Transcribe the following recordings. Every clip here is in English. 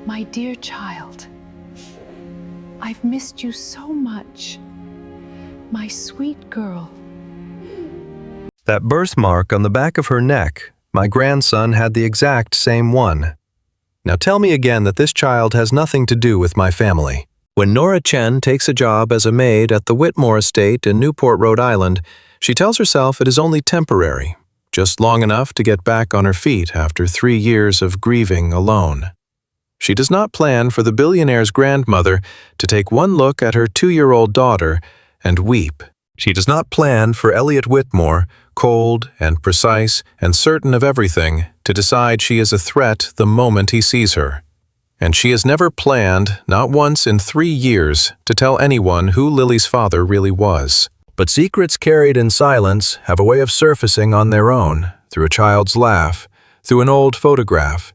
My dear child, I've missed you so much. My sweet girl. That birthmark on the back of her neck, my grandson had the exact same one. Now tell me again that this child has nothing to do with my family. When Nora Chen takes a job as a maid at the Whitmore estate in Newport, Rhode Island, she tells herself it is only temporary, just long enough to get back on her feet after 3 years of grieving alone. She does not plan for the billionaire's grandmother to take one look at her 2-year-old daughter and weep. She does not plan for Elliot Whitmore, cold and precise and certain of everything, to decide she is a threat the moment he sees her. And she has never planned, not once in 3 years, to tell anyone who Lily's father really was. But secrets carried in silence have a way of surfacing on their own, through a child's laugh, through an old photograph,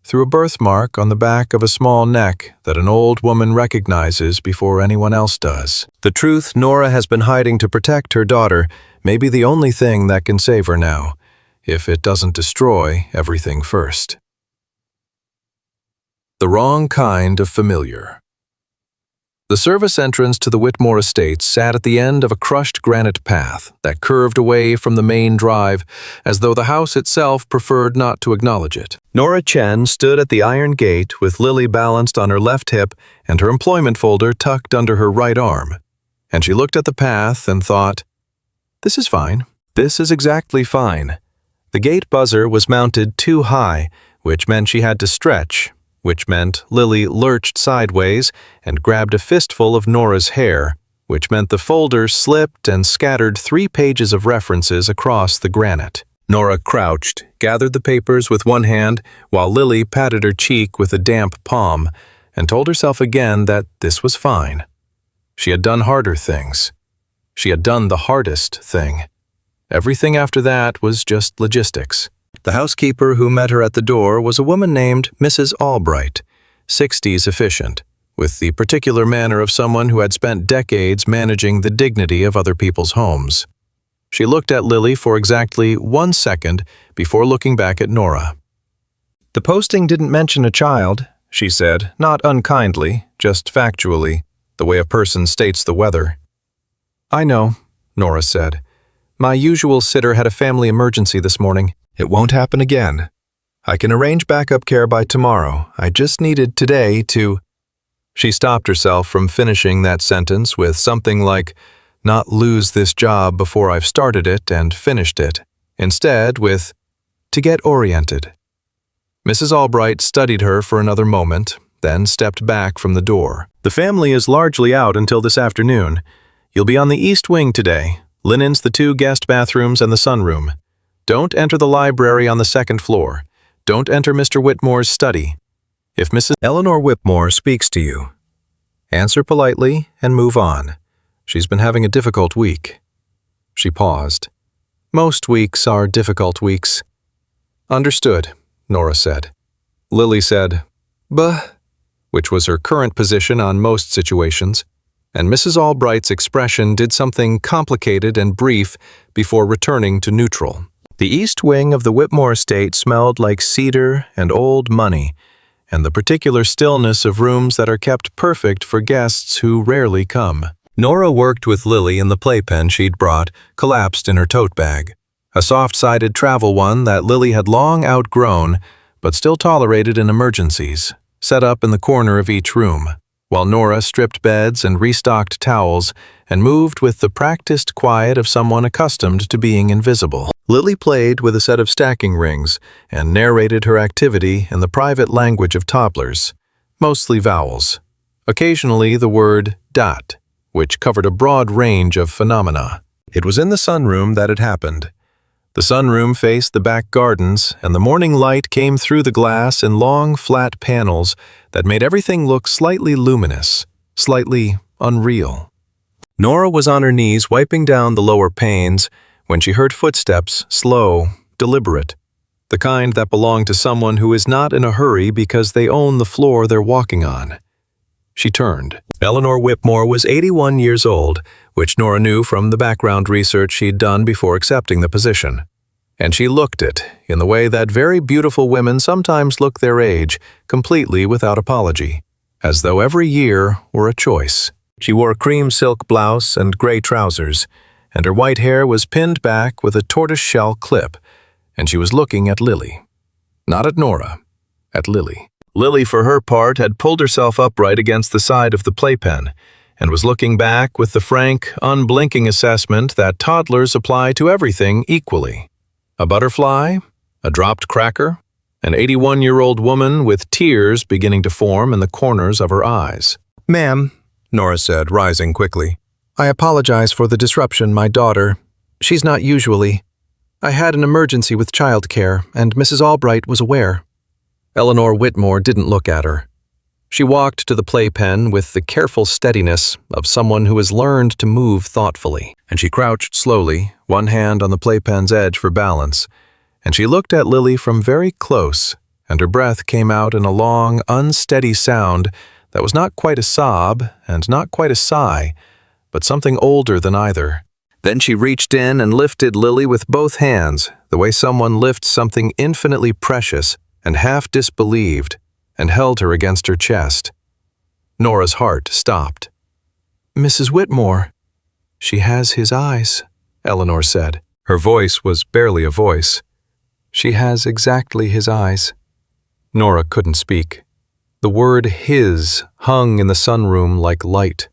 through a birthmark on the back of a small neck that an old woman recognizes before anyone else does. The truth Nora has been hiding to protect her daughter may be the only thing that can save her now, if it doesn't destroy everything first. The wrong kind of familiar. The service entrance to the Whitmore estates sat at the end of a crushed granite path that curved away from the main drive, as though the house itself preferred not to acknowledge it. Nora Chen stood at the iron gate with Lily balanced on her left hip and her employment folder tucked under her right arm. And she looked at the path and thought, "This is fine. This is exactly fine." The gate buzzer was mounted too high, which meant she had to stretch, which meant Lily lurched sideways and grabbed a fistful of Nora's hair, which meant the folder slipped and scattered 3 pages of references across the granite. Nora crouched, gathered the papers with one hand, while Lily patted her cheek with a damp palm, and told herself again that this was fine. She had done harder things. She had done the hardest thing. Everything after that was just logistics. The housekeeper who met her at the door was a woman named Mrs. Albright, 60s efficient, with the particular manner of someone who had spent decades managing the dignity of other people's homes. She looked at Lily for exactly 1 second before looking back at Nora. "The posting didn't mention a child," she said, not unkindly, just factually, the way a person states the weather. "I know," Nora said. "My usual sitter had a family emergency this morning. It won't happen again. I can arrange backup care by tomorrow. I just needed today to—" She stopped herself from finishing that sentence with something like, "not lose this job before I've started it and finished it," instead with, "to get oriented." Mrs. Albright studied her for another moment, then stepped back from the door. "The family is largely out until this afternoon. You'll be on the east wing today. Linens the 2 guest bathrooms and the sunroom. Don't enter the library on the 2nd floor. Don't enter Mr. Whitmore's study. If Mrs. Eleanor Whitmore speaks to you, answer politely and move on. She's been having a difficult week." She paused. "Most weeks are difficult weeks." "Understood," Nora said. Lily said, "Buh," which was her current position on most situations, and Mrs. Albright's expression did something complicated and brief before returning to neutral. The east wing of the Whitmore estate smelled like cedar and old money, and the particular stillness of rooms that are kept perfect for guests who rarely come. Nora worked with Lily in the playpen she'd brought, collapsed in her tote bag. A soft-sided travel one that Lily had long outgrown, but still tolerated in emergencies, set up in the corner of each room, while Nora stripped beds and restocked towels and moved with the practiced quiet of someone accustomed to being invisible. Lily played with a set of stacking rings and narrated her activity in the private language of toddlers, mostly vowels. Occasionally the word dot, which covered a broad range of phenomena. It was in the sunroom that it happened. The sunroom faced the back gardens, and the morning light came through the glass in long, flat panels that made everything look slightly luminous, slightly unreal. Nora was on her knees wiping down the lower panes when she heard footsteps, slow, deliberate, the kind that belong to someone who is not in a hurry because they own the floor they're walking on. She turned. Eleanor Whitmore was 81 years old, which Nora knew from the background research she'd done before accepting the position. And she looked it in the way that very beautiful women sometimes look their age, completely without apology, as though every year were a choice. She wore a cream silk blouse and gray trousers, and her white hair was pinned back with a tortoiseshell clip, and she was looking at Lily. Not at Nora, at Lily. Lily, for her part, had pulled herself upright against the side of the playpen, and was looking back with the frank, unblinking assessment that toddlers apply to everything equally. A butterfly, a dropped cracker, an 81-year-old woman with tears beginning to form in the corners of her eyes. "Ma'am," Nora said, rising quickly, "I apologize for the disruption, my daughter. She's not usually. I had an emergency with childcare, and Mrs. Albright was aware." Elliot Whitmore didn't look at her. She walked to the playpen with the careful steadiness of someone who has learned to move thoughtfully, and she crouched slowly, one hand on the playpen's edge for balance, and she looked at Lily from very close, and her breath came out in a long, unsteady sound that was not quite a sob and not quite a sigh, but something older than either. Then she reached in and lifted Lily with both hands, the way someone lifts something infinitely precious and half disbelieved, and held her against her chest. Nora's heart stopped. "Mrs. Whitmore." "She has his eyes," Eleanor said. Her voice was barely a voice. "She has exactly his eyes." Nora couldn't speak. The word his hung in the sunroom like light.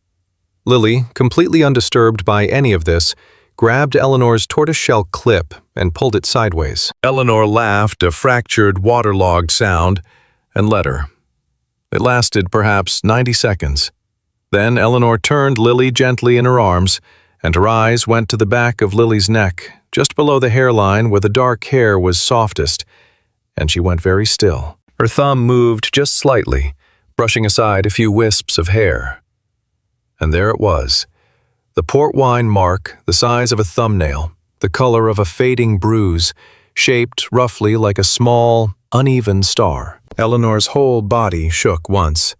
Lily, completely undisturbed by any of this, grabbed Eleanor's tortoiseshell clip and pulled it sideways. Eleanor laughed a fractured, waterlogged sound and let her. It lasted perhaps 90 seconds. Then Eleanor turned Lily gently in her arms, and her eyes went to the back of Lily's neck, just below the hairline where the dark hair was softest, and she went very still. Her thumb moved just slightly, brushing aside a few wisps of hair. And there it was, the port wine mark the size of a thumbnail, the color of a fading bruise, shaped roughly like a small, uneven star. Eleanor's whole body shook once.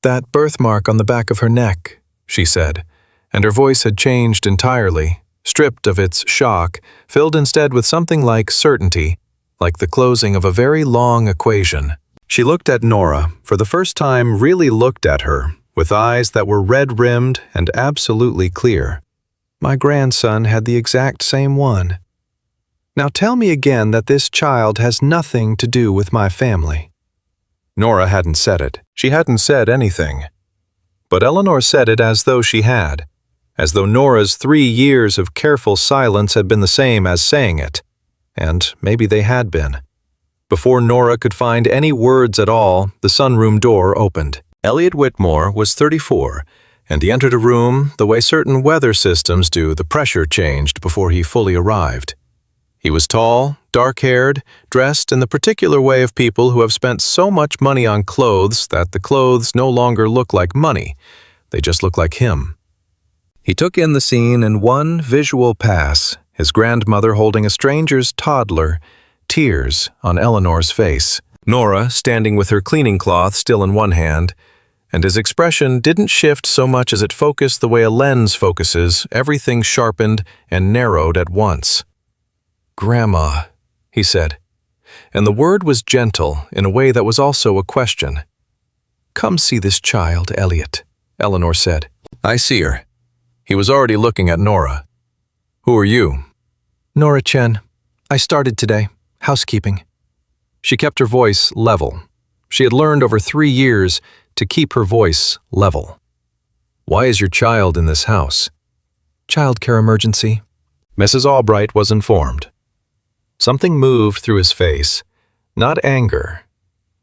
"That birthmark on the back of her neck," she said, and her voice had changed entirely, stripped of its shock, filled instead with something like certainty, like the closing of a very long equation. She looked at Nora, for the first time really looked at her, with eyes that were red-rimmed and absolutely clear. "My grandson had the exact same one. Now tell me again that this child has nothing to do with my family." Nora hadn't said it. She hadn't said anything. But Eleanor said it as though she had, as though Nora's 3 years of careful silence had been the same as saying it. And maybe they had been. Before Nora could find any words at all, the sunroom door opened. Elliot Whitmore was 34, and he entered a room the way certain weather systems do. The pressure changed before he fully arrived. He was tall, dark-haired, dressed in the particular way of people who have spent so much money on clothes that the clothes no longer look like money, they just look like him. He took in the scene in one visual pass, his grandmother holding a stranger's toddler, tears on Eleanor's face, Nora standing with her cleaning cloth still in one hand, and his expression didn't shift so much as it focused the way a lens focuses, everything sharpened and narrowed at once. "Grandma," he said, and the word was gentle in a way that was also a question. "Come see this child, Elliot," Eleanor said. "I see her." He was already looking at Nora. "Who are you?" "Nora Chen. I started today. Housekeeping." She kept her voice level. She had learned over 3 years to keep her voice level. "Why is your child in this house?" "Childcare emergency." Mrs. Albright was informed. Something moved through his face. Not anger.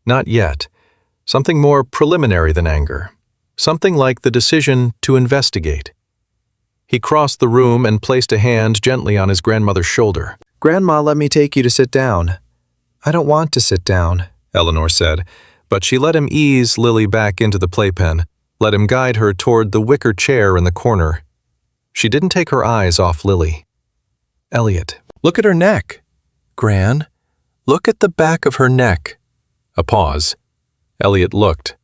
Not yet. Something more preliminary than anger. Something like the decision to investigate. He crossed the room and placed a hand gently on his grandmother's shoulder. "Grandma, let me take you to sit down." "I don't want to sit down," Eleanor said, but she let him ease Lily back into the playpen, let him guide her toward the wicker chair in the corner. She didn't take her eyes off Lily. "Elliot, look at her neck." "Gran, look at the back of her neck." A pause. Elliot looked.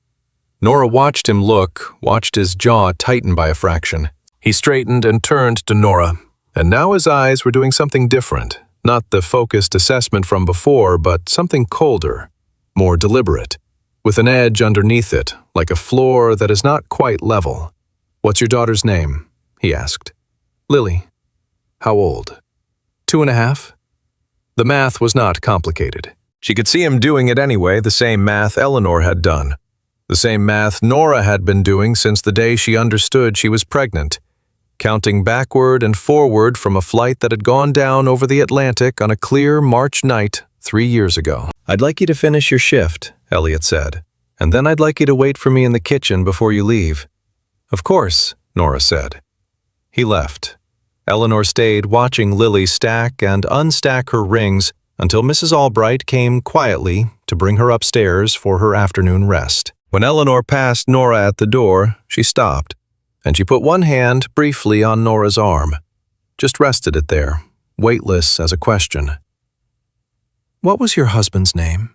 Nora watched him look, watched his jaw tighten by a fraction. He straightened and turned to Nora, and now his eyes were doing something different, Not the focused assessment from before, but something colder, more deliberate, with an edge underneath it, like a floor that is not quite level. "What's your daughter's name?" he asked. "Lily." "How old?" 2.5. The math was not complicated. She could see him doing it anyway, the same math Eleanor had done. The same math Nora had been doing since the day she understood she was pregnant, counting backward and forward from a flight that had gone down over the Atlantic on a clear March night 3 years ago. "I'd like you to finish your shift," Elliot said, "and then I'd like you to wait for me in the kitchen before you leave." "Of course," Nora said. He left. Eleanor stayed watching Lily stack and unstack her rings until Mrs. Albright came quietly to bring her upstairs for her afternoon rest. When Eleanor passed Nora at the door, she stopped, and she put one hand briefly on Nora's arm, just rested it there, weightless as a question. "What was your husband's name?"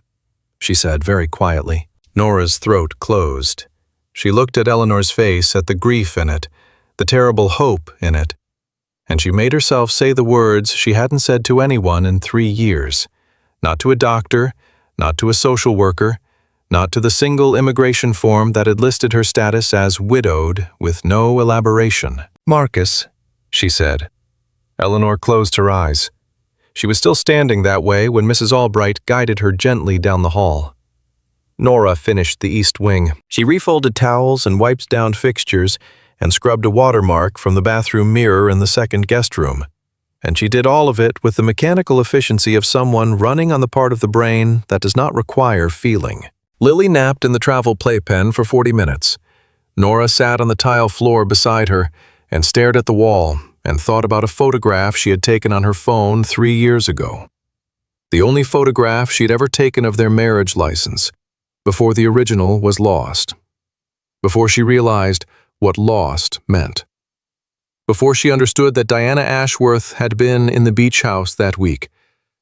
she said very quietly. Nora's throat closed. She looked at Eleanor's face, at the grief in it, the terrible hope in it, and she made herself say the words she hadn't said to anyone in 3 years, not to a doctor, not to a social worker, not to the single immigration form that had listed her status as widowed with no elaboration. "Marcus," she said. Eleanor closed her eyes. She was still standing that way when Mrs. Albright guided her gently down the hall. Nora finished the east wing. She refolded towels and wiped down fixtures and scrubbed a watermark from the bathroom mirror in the second guest room. And she did all of it with the mechanical efficiency of someone running on the part of the brain that does not require feeling. Lily napped in the travel playpen for 40 minutes. Nora sat on the tile floor beside her and stared at the wall and thought about a photograph she had taken on her phone 3 years ago. The only photograph she'd ever taken of their marriage license, before the original was lost. Before she realized what lost meant. Before she understood that Diana Ashworth had been in the beach house that week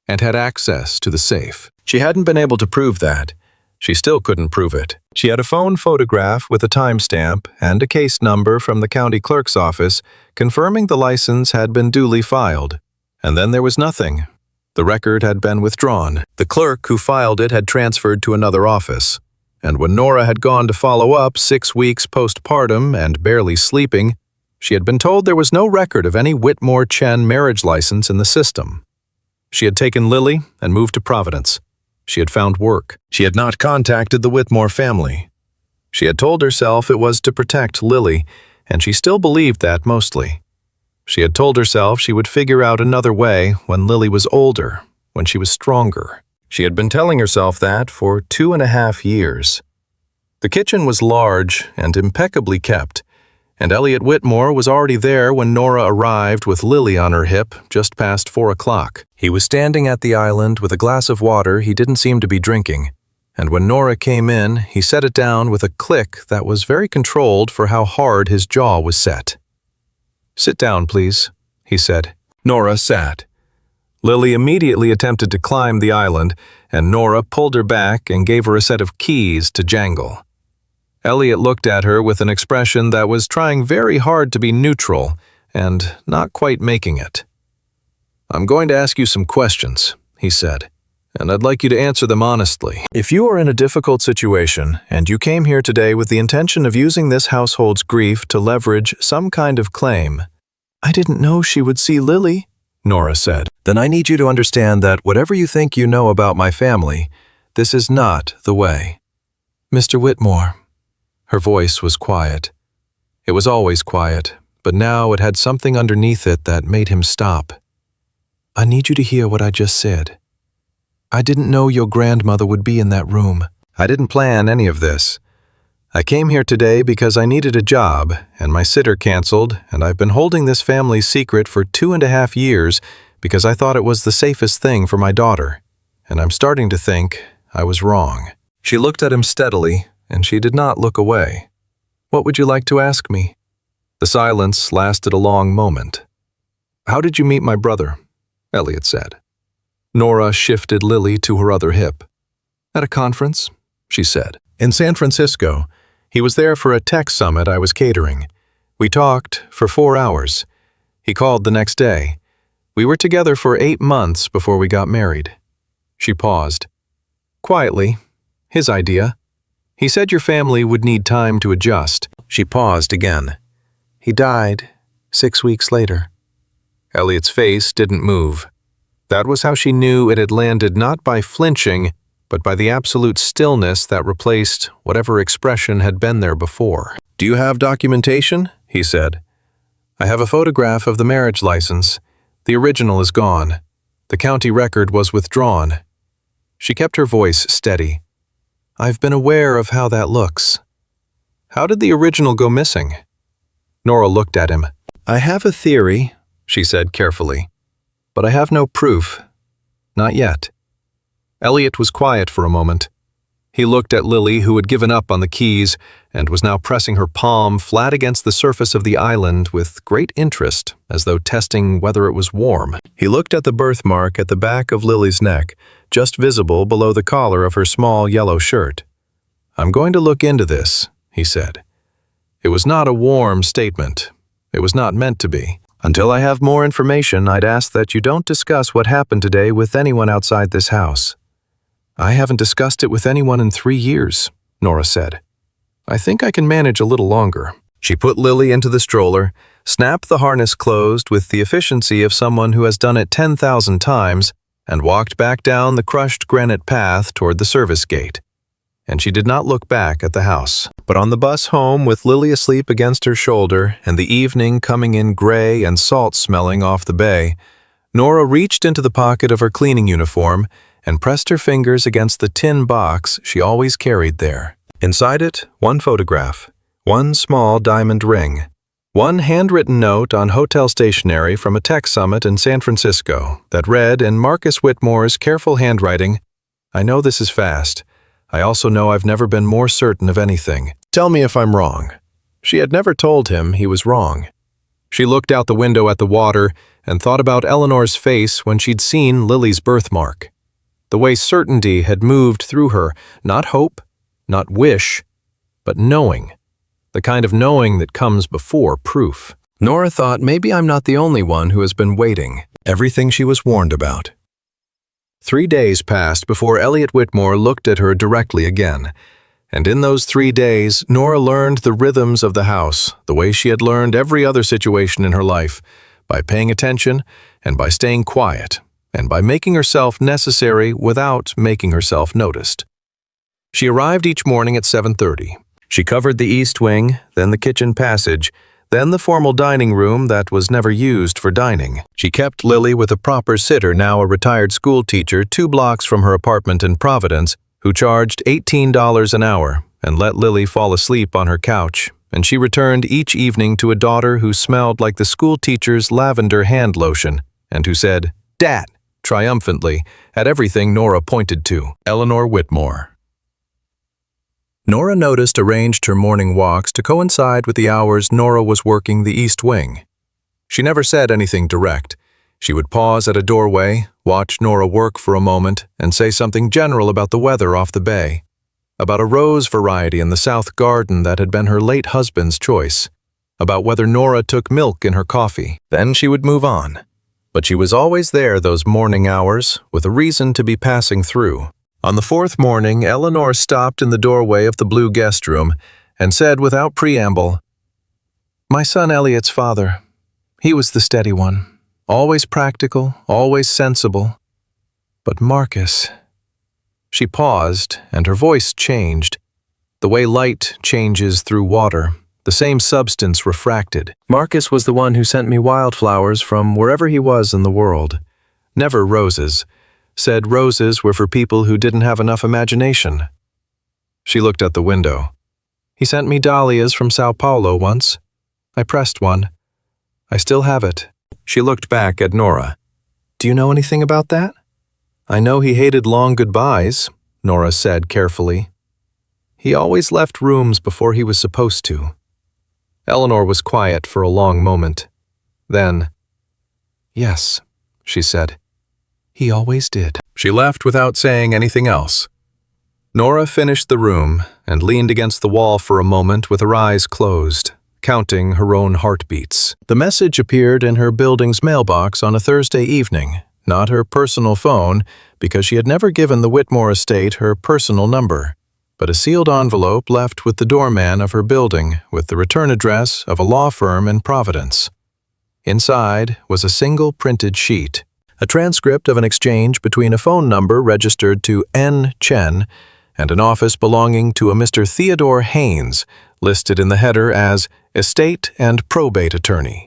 and had access to the safe. She hadn't been able to prove that. She still couldn't prove it. She had a phone photograph with a timestamp and a case number from the county clerk's office confirming the license had been duly filed. And then there was nothing. The record had been withdrawn. The clerk who filed it had transferred to another office. And when Nora had gone to follow up 6 weeks postpartum and barely sleeping, she had been told there was no record of any Whitmore Chen marriage license in the system. She had taken Lily and moved to Providence. She had found work. She had not contacted the Whitmore family. She had told herself it was to protect Lily, and she still believed that mostly. She had told herself she would figure out another way when Lily was older, when she was stronger. She had been telling herself that for 2.5 years. The kitchen was large and impeccably kept, and Elliot Whitmore was already there when Nora arrived with Lily on her hip just past 4 o'clock. He was standing at the island with a glass of water he didn't seem to be drinking, and when Nora came in, he set it down with a click that was very controlled for how hard his jaw was set. "Sit down, please," he said. Nora sat. Lily immediately attempted to climb the island, and Nora pulled her back and gave her a set of keys to jangle. Elliot looked at her with an expression that was trying very hard to be neutral and not quite making it. "I'm going to ask you some questions," he said, "and I'd like you to answer them honestly. If you are in a difficult situation and you came here today with the intention of using this household's grief to leverage some kind of claim—" "I didn't know she would see Lily," Nora said. "Then I need you to understand that whatever you think you know about my family, this is not the way." "Mr. Whitmore." Her voice was quiet. It was always quiet, but now it had something underneath it that made him stop. "I need you to hear what I just said. I didn't know your grandmother would be in that room. I didn't plan any of this. I came here today because I needed a job, and my sitter canceled, and I've been holding this family's secret for 2.5 years because I thought it was the safest thing for my daughter, and I'm starting to think I was wrong." She looked at him steadily, and she did not look away. "What would you like to ask me?" The silence lasted a long moment. "How did you meet my brother?" Elliot said. Nora shifted Lily to her other hip. "At a conference," she said. "In San Francisco. He was there for a tech summit I was catering. We talked for 4 hours. He called the next day. We were together for 8 months before we got married." She paused. "Quietly. His idea. He said your family would need time to adjust." She paused again. "He died 6 weeks later." Elliot's face didn't move. That was how she knew it had landed, not by flinching, but by the absolute stillness that replaced whatever expression had been there before. "Do you have documentation?" he said. "I have a photograph of the marriage license. The original is gone. The county record was withdrawn." She kept her voice steady. "I've been aware of how that looks." "How did the original go missing?" Nora looked at him. "I have a theory," she said carefully, "but I have no proof. Not yet." Elliot was quiet for a moment. He looked at Lily, who had given up on the keys and was now pressing her palm flat against the surface of the island with great interest, as though testing whether it was warm. He looked at the birthmark at the back of Lily's neck, just visible below the collar of her small yellow shirt. "I'm going to look into this," he said. It was not a warm statement. It was not meant to be. "Until I have more information, I'd ask that you don't discuss what happened today with anyone outside this house." "I haven't discussed it with anyone in 3 years," Nora said. "I think I can manage a little longer." She put Lily into the stroller, snapped the harness closed with the efficiency of someone who has done it 10,000 times, and walked back down the crushed granite path toward the service gate. And she did not look back at the house. But on the bus home, with Lily asleep against her shoulder and the evening coming in gray and salt-smelling off the bay, Nora reached into the pocket of her cleaning uniform and pressed her fingers against the tin box she always carried there. Inside it, one photograph, one small diamond ring, one handwritten note on hotel stationery from a tech summit in San Francisco that read in Marcus Whitmore's careful handwriting, "I know this is fast. I also know I've never been more certain of anything. Tell me if I'm wrong." She had never told him he was wrong. She looked out the window at the water and thought about Eleanor's face when she'd seen Lily's birthmark. The way certainty had moved through her, not hope, not wish, but knowing. The kind of knowing that comes before proof. Nora thought, maybe I'm not the only one who has been waiting. Everything she was warned about. 3 days passed before Elliot Whitmore looked at her directly again. And in those 3 days, Nora learned the rhythms of the house, the way she had learned every other situation in her life, by paying attention and by staying quiet, and by making herself necessary without making herself noticed. She arrived each morning at 7:30. She covered the east wing, then the kitchen passage, then the formal dining room that was never used for dining. She kept Lily with a proper sitter, now a retired school teacher, 2 blocks from her apartment in Providence, who charged $18 an hour and let Lily fall asleep on her couch, and she returned each evening to a daughter who smelled like the school teacher's lavender hand lotion and who said, "Dat," triumphantly, at everything Nora pointed to. Eleanor Whitmore. Nora noticed arranged her morning walks to coincide with the hours Nora was working the east wing. She never said anything direct. She would pause at a doorway, watch Nora work for a moment, and say something general about the weather off the bay, about a rose variety in the south garden that had been her late husband's choice, about whether Nora took milk in her coffee. Then she would move on. But she was always there those morning hours, with a reason to be passing through. On the 4th morning, Eleanor stopped in the doorway of the blue guest room and said without preamble, "My son Elliot's father. He was the steady one, always practical, always sensible. But Marcus..." She paused, and her voice changed. The way light changes through water, the same substance refracted. "Marcus was the one who sent me wildflowers from wherever he was in the world. Never roses. Said roses were for people who didn't have enough imagination." She looked at the window. "He sent me dahlias from Sao Paulo once. I pressed one. I still have it." She looked back at Nora. "Do you know anything about that?" "I know he hated long goodbyes," Nora said carefully. "He always left rooms before he was supposed to." Eleanor was quiet for a long moment. Then, "Yes," she said. "He always did." She left without saying anything else. Nora finished the room and leaned against the wall for a moment with her eyes closed, counting her own heartbeats. The message appeared in her building's mailbox on a Thursday evening, not her personal phone, because she had never given the Whitmore estate her personal number, but a sealed envelope left with the doorman of her building with the return address of a law firm in Providence. Inside was a single printed sheet, a transcript of an exchange between a phone number registered to N. Chen and an office belonging to a Mr. Theodore Haynes, listed in the header as Estate and Probate Attorney.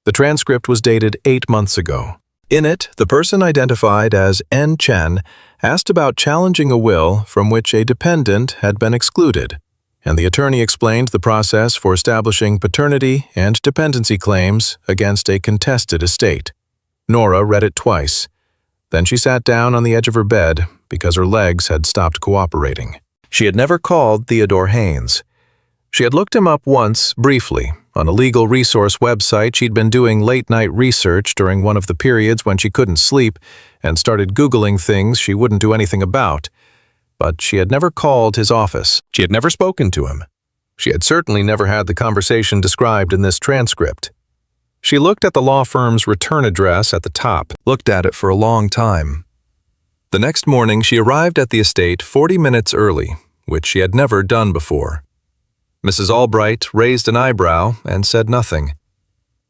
The transcript was dated 8 months ago. In it, the person identified as N. Chen asked about challenging a will from which a dependent had been excluded, and the attorney explained the process for establishing paternity and dependency claims against a contested estate. Nora read it twice. Then she sat down on the edge of her bed because her legs had stopped cooperating. She had never called Theodore Haynes. She had looked him up once, briefly, on a legal resource website. She'd been doing late-night research during one of the periods when she couldn't sleep and started Googling things she wouldn't do anything about. But she had never called his office. She had never spoken to him. She had certainly never had the conversation described in this transcript. She looked at the law firm's return address at the top, looked at it for a long time. The next morning, she arrived at the estate 40 minutes early, which she had never done before. Mrs. Albright raised an eyebrow and said nothing.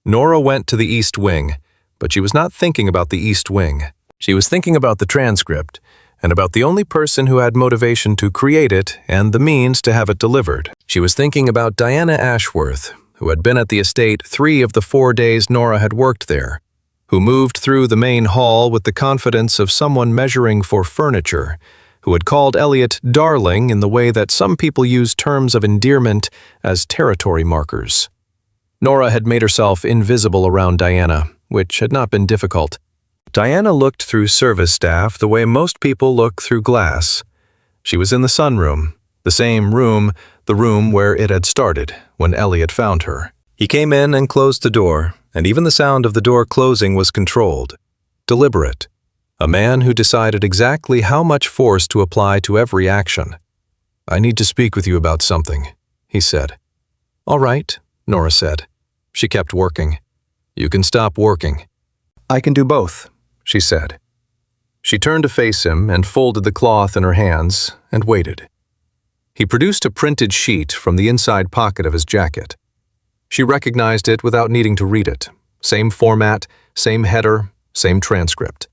Nora went to the East Wing, but she was not thinking about the East Wing. She was thinking about the transcript and about the only person who had motivation to create it and the means to have it delivered. She was thinking about Diana Ashworth, who had been at the estate 3 of the 4 days Nora had worked there, who moved through the main hall with the confidence of someone measuring for furniture, who had called Elliot darling in the way that some people use terms of endearment as territory markers. Nora had made herself invisible around Diana, which had not been difficult. Diana looked through service staff the way most people look through glass. She was in the sunroom, the same room, the room where it had started when Elliot found her. He came in and closed the door, and even the sound of the door closing was controlled, deliberate. A man who decided exactly how much force to apply to every action. "I need to speak with you about something," he said. "All right," Nora said. She kept working. "You can stop working." "I can do both," she said. She turned to face him and folded the cloth in her hands and waited. He produced a printed sheet from the inside pocket of his jacket. She recognized it without needing to read it. Same format, same header, same transcript.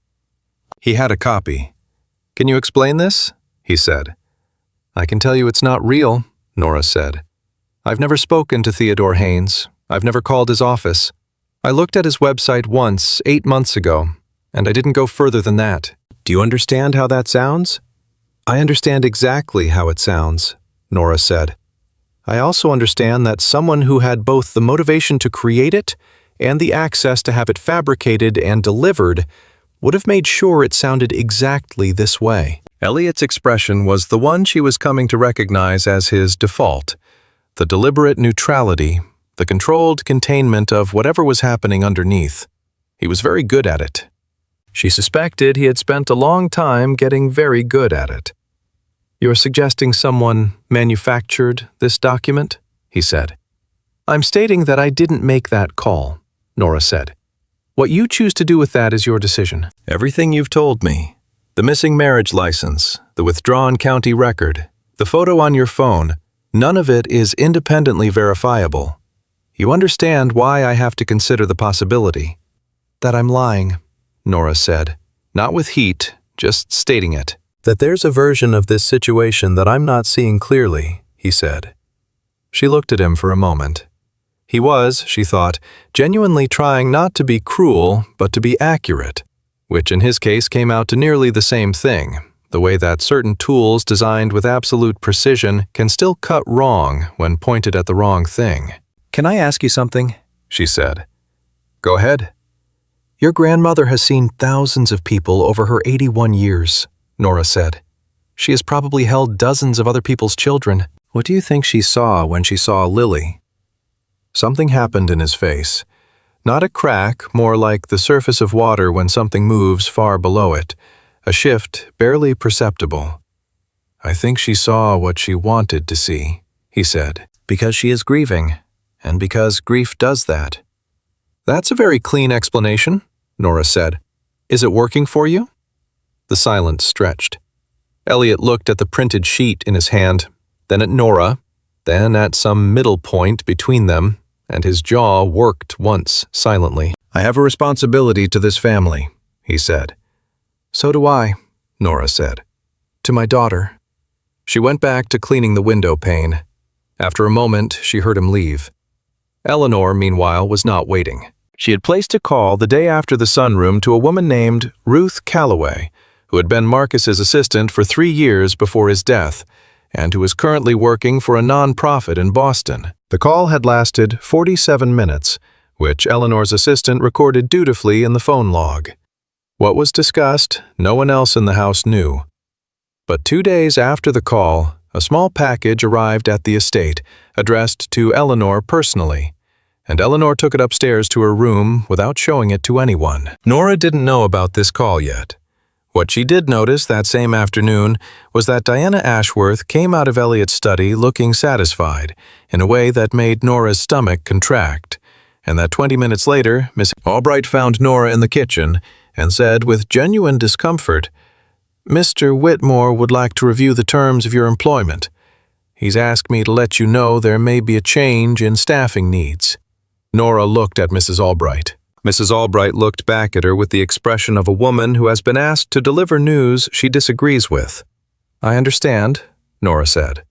He had a copy. "Can you explain this?" he said. "I can tell you it's not real," Nora said. "I've never spoken to Theodore Haynes. I've never called his office. I looked at his website once, 8 months ago, and I didn't go further than that. Do you understand how that sounds?" "I understand exactly how it sounds," Nora said. "I also understand that someone who had both the motivation to create it and the access to have it fabricated and delivered would have made sure it sounded exactly this way." Elliot's expression was the one she was coming to recognize as his default, the deliberate neutrality, the controlled containment of whatever was happening underneath. He was very good at it. She suspected he had spent a long time getting very good at it. "You're suggesting someone manufactured this document?" he said. "I'm stating that I didn't make that call," Nora said. "What you choose to do with that is your decision. Everything you've told me, the missing marriage license, the withdrawn county record, the photo on your phone, none of it is independently verifiable. You understand why I have to consider the possibility." "That I'm lying," Nora said, not with heat, just stating it. "That there's a version of this situation that I'm not seeing clearly," he said. She looked at him for a moment. He was, she thought, genuinely trying not to be cruel, but to be accurate, which in his case came out to nearly the same thing, the way that certain tools designed with absolute precision can still cut wrong when pointed at the wrong thing. "Can I ask you something?" she said. "Go ahead." "Your grandmother has seen thousands of people over her 81 years, Nora said. "She has probably held dozens of other people's children. What do you think she saw when she saw Lily?" Something happened in his face. Not a crack, more like the surface of water when something moves far below it. A shift barely perceptible. "I think she saw what she wanted to see," he said, "because she is grieving, and because grief does that. That's a very clean explanation, Nora said. Is it working for you? The silence stretched. Elliot looked at the printed sheet in his hand, then at Nora, then at some middle point between them, and his jaw worked once silently. I have a responsibility to this family, he said. So do I, Nora said. To my daughter. She went back to cleaning the window pane. After a moment, she heard him leave. Eleanor, meanwhile, was not waiting. She had placed a call the day after the sunroom to a woman named Ruth Calloway, who had been Marcus's assistant for 3 years before his death, and who is currently working for a non-profit in Boston. The call had lasted 47 minutes, which Eleanor's assistant recorded dutifully in the phone log. What was discussed, no one else in the house knew. But 2 days after the call, a small package arrived at the estate, addressed to Eleanor personally, and Eleanor took it upstairs to her room without showing it to anyone. Nora didn't know about this call yet. What she did notice that same afternoon was that Diana Ashworth came out of Elliot's study looking satisfied, in a way that made Nora's stomach contract, and that 20 minutes later, Miss Albright found Nora in the kitchen and said with genuine discomfort, "Mr. Whitmore would like to review the terms of your employment. He's asked me to let you know there may be a change in staffing needs." Nora looked at Mrs. Albright. Mrs. Albright looked back at her with the expression of a woman who has been asked to deliver news she disagrees with. "I understand," Nora said.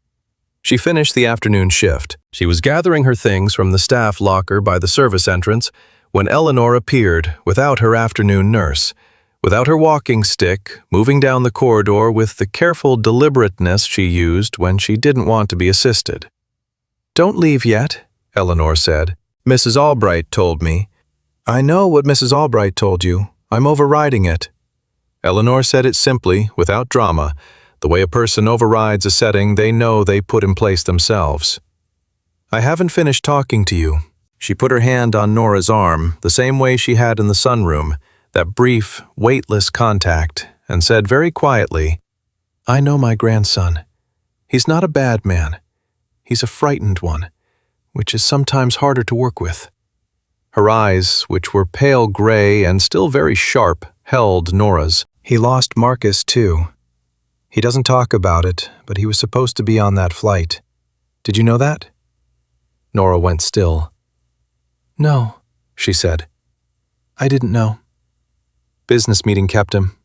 She finished the afternoon shift. She was gathering her things from the staff locker by the service entrance when Eleanor appeared without her afternoon nurse, without her walking stick, moving down the corridor with the careful deliberateness she used when she didn't want to be assisted. "Don't leave yet," Eleanor said. "Mrs. Albright told me." "I know what Mrs. Albright told you. I'm overriding it." Eleanor said it simply, without drama, the way a person overrides a setting they know they put in place themselves. "I haven't finished talking to you." She put her hand on Nora's arm, the same way she had in the sunroom, that brief, weightless contact, and said very quietly, "I know my grandson. He's not a bad man. He's a frightened one, which is sometimes harder to work with." Her eyes, which were pale gray and still very sharp, held Nora's. "He lost Marcus, too. He doesn't talk about it, but he was supposed to be on that flight. Did you know that?" Nora went still. "No," she said. "I didn't know. Business meeting kept him.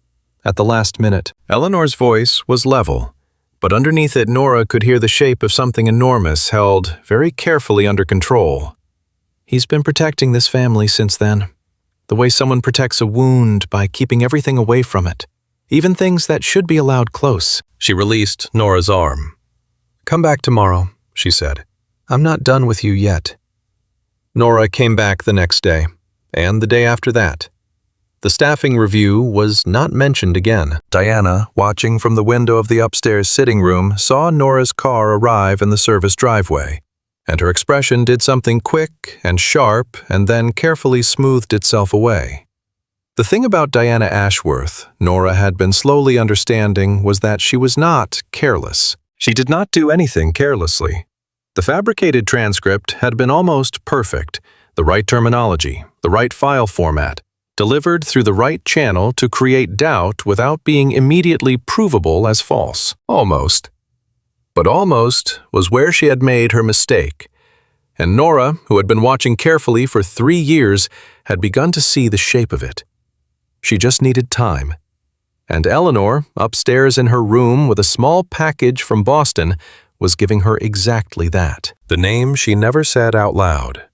At the last minute." Eleanor's voice was level, but underneath it Nora could hear the shape of something enormous held very carefully under control. "He's been protecting this family since then, the way someone protects a wound by keeping everything away from it, even things that should be allowed close." She released Nora's arm. "Come back tomorrow," she said. "I'm not done with you yet." Nora came back the next day, and the day after that. The staffing review was not mentioned again. Diana, watching from the window of the upstairs sitting room, saw Nora's car arrive in the service driveway, and her expression did something quick and sharp and then carefully smoothed itself away. The thing about Diana Ashworth, Nora had been slowly understanding, was that she was not careless. She did not do anything carelessly. The fabricated transcript had been almost perfect, the right terminology, the right file format, delivered through the right channel to create doubt without being immediately provable as false. Almost. But almost was where she had made her mistake, and Nora, who had been watching carefully for 3 years, had begun to see the shape of it. She just needed time. And Eleanor, upstairs in her room with a small package from Boston, was giving her exactly that. The name she never said out loud.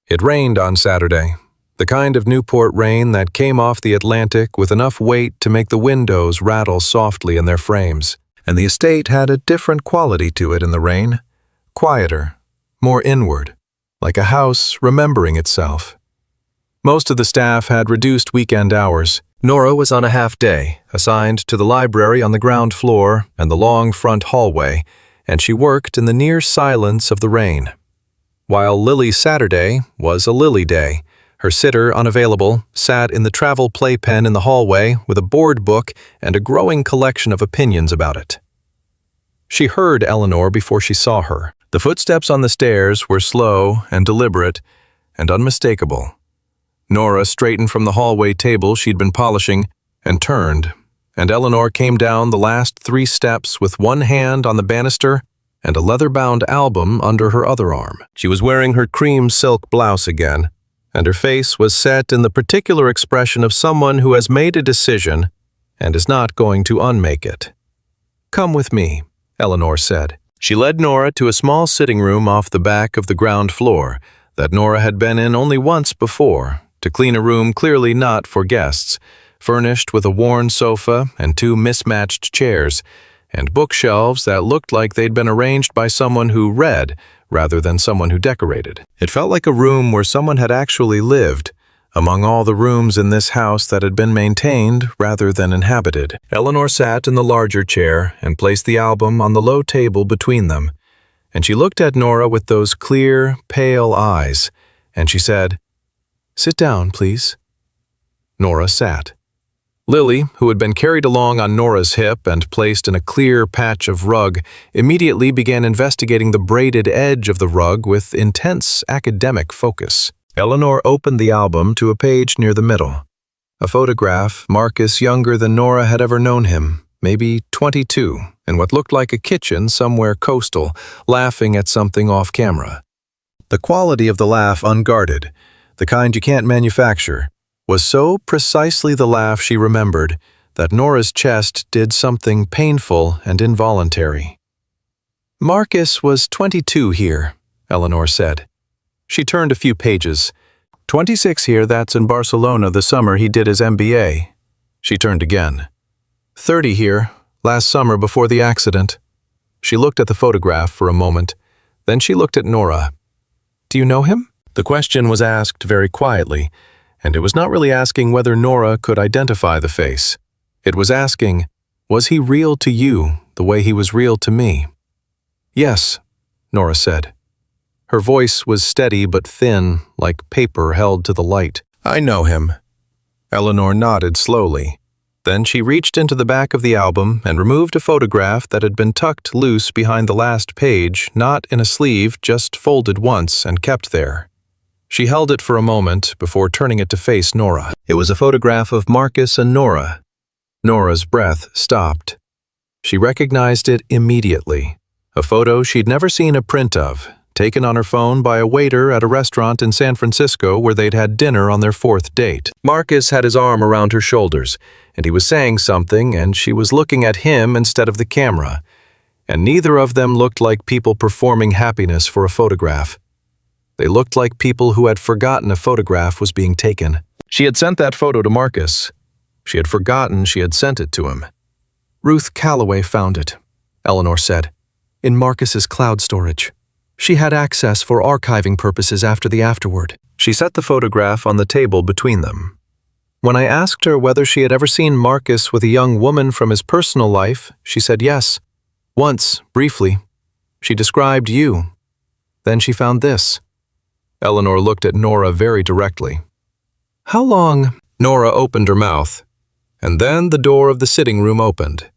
It rained on Saturday, the kind of Newport rain that came off the Atlantic with enough weight to make the windows rattle softly in their frames. And the estate had a different quality to it in the rain, quieter, more inward, like a house remembering itself. Most of the staff had reduced weekend hours. Nora was on a half-day, assigned to the library on the ground floor and the long front hallway, and she worked in the near silence of the rain. While Lily's Saturday was a Lily day, her sitter, unavailable, sat in the travel playpen in the hallway with a board book and a growing collection of opinions about it. She heard Eleanor before she saw her. The footsteps on the stairs were slow and deliberate and unmistakable. Nora straightened from the hallway table she'd been polishing and turned, and Eleanor came down the last 3 steps with one hand on the banister and a leather-bound album under her other arm. She was wearing her cream silk blouse again, and her face was set in the particular expression of someone who has made a decision and is not going to unmake it. "Come with me," Eleanor said. She led Nora to a small sitting room off the back of the ground floor that Nora had been in only once before, to clean a room clearly not for guests, furnished with a worn sofa and 2 mismatched chairs, and bookshelves that looked like they'd been arranged by someone who read rather than someone who decorated. It felt like a room where someone had actually lived, among all the rooms in this house that had been maintained rather than inhabited. Eleanor sat in the larger chair and placed the album on the low table between them, and she looked at Nora with those clear, pale eyes, and she said, "Sit down, please." Nora sat. Lily, who had been carried along on Nora's hip and placed in a clear patch of rug, immediately began investigating the braided edge of the rug with intense academic focus. Eleanor opened the album to a page near the middle. A photograph, Marcus younger than Nora had ever known him, maybe 22, in what looked like a kitchen somewhere coastal, laughing at something off camera. The quality of the laugh unguarded, the kind you can't manufacture, was so precisely the laugh she remembered that Nora's chest did something painful and involuntary. "Marcus was 22 here," Eleanor said. She turned a few pages. 26 here, that's in Barcelona the summer he did his MBA. She turned again. 30 here, last summer before the accident. She looked at the photograph for a moment. Then she looked at Nora. "Do you know him?" The question was asked very quietly, and it was not really asking whether Nora could identify the face. It was asking, was he real to you the way he was real to me? "Yes," Nora said. Her voice was steady but thin, like paper held to the light. "I know him." Eleanor nodded slowly. Then she reached into the back of the album and removed a photograph that had been tucked loose behind the last page, not in a sleeve, just folded once and kept there. She held it for a moment before turning it to face Nora. It was a photograph of Marcus and Nora. Nora's breath stopped. She recognized it immediately. A photo she'd never seen a print of, taken on her phone by a waiter at a restaurant in San Francisco where they'd had dinner on their 4th date. Marcus had his arm around her shoulders, and he was saying something, and she was looking at him instead of the camera. And neither of them looked like people performing happiness for a photograph. They looked like people who had forgotten a photograph was being taken. She had sent that photo to Marcus. She had forgotten she had sent it to him. "Ruth Calloway found it," Eleanor said, "in Marcus's cloud storage. She had access for archiving purposes after the afterward." She set the photograph on the table between them. When I asked her whether she had ever seen Marcus with a young woman from his personal life, she said yes. Once, briefly. She described you. Then she found this. Eleanor looked at Nora very directly. "How long?" Nora opened her mouth, and then the door of the sitting room opened.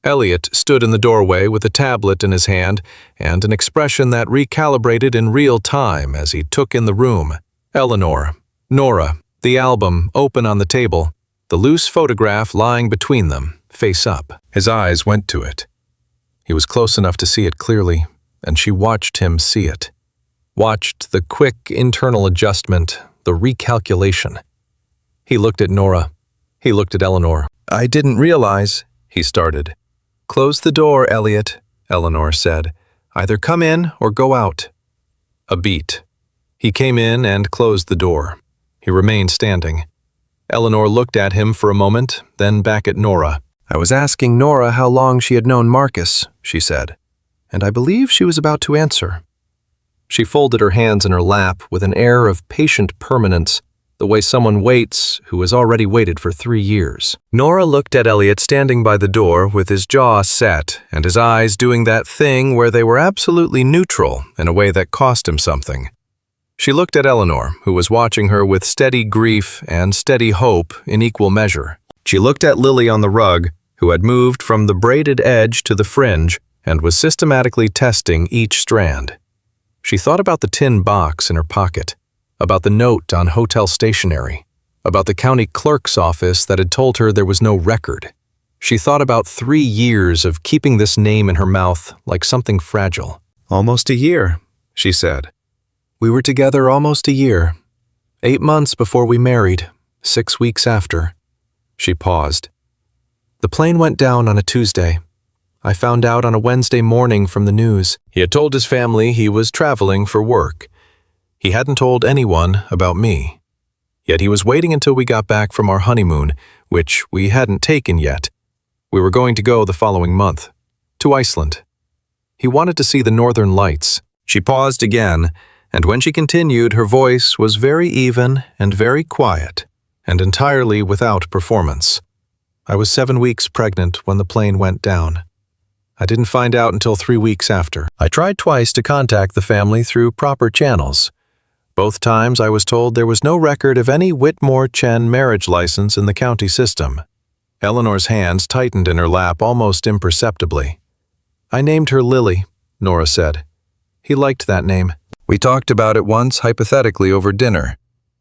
Elliot stood in the doorway with a tablet in his hand and an expression that recalibrated in real time as he took in the room. Eleanor, Nora, the album open on the table, the loose photograph lying between them, face up. His eyes went to it. He was close enough to see it clearly, and she watched him see it. Watched the quick internal adjustment, the recalculation. He looked at Nora. He looked at Eleanor. "I didn't realize," he started. "Close the door, Elliot," Eleanor said. "Either come in or go out." A beat. He came in and closed the door. He remained standing. Eleanor looked at him for a moment, then back at Nora. "I was asking Nora how long she had known Marcus," she said, "and I believe she was about to answer." She folded her hands in her lap with an air of patient permanence, the way someone waits who has already waited for 3 years. Nora looked at Elliot standing by the door with his jaw set and his eyes doing that thing where they were absolutely neutral in a way that cost him something. She looked at Eleanor, who was watching her with steady grief and steady hope in equal measure. She looked at Lily on the rug, who had moved from the braided edge to the fringe, and was systematically testing each strand. She thought about the tin box in her pocket, about the note on hotel stationery, about the county clerk's office that had told her there was no record. She thought about 3 years of keeping this name in her mouth like something fragile. "Almost a year," she said. "We were together almost a year. 8 months before we married, 6 weeks after." She paused. "The plane went down on a Tuesday. I found out on a Wednesday morning from the news." He had told his family he was traveling for work. He hadn't told anyone about me. Yet he was waiting until we got back from our honeymoon, which we hadn't taken yet. We were going to go the following month, to Iceland. He wanted to see the northern lights. She paused again, and when she continued, her voice was very even and very quiet, and entirely without performance. "I was 7 weeks pregnant when the plane went down. I didn't find out until 3 weeks after. I tried twice to contact the family through proper channels. Both times I was told there was no record of any Whitmore Chen marriage license in the county system." Eleanor's hands tightened in her lap almost imperceptibly. "I named her Lily," Nora said. "He liked that name. We talked about it once hypothetically over dinner.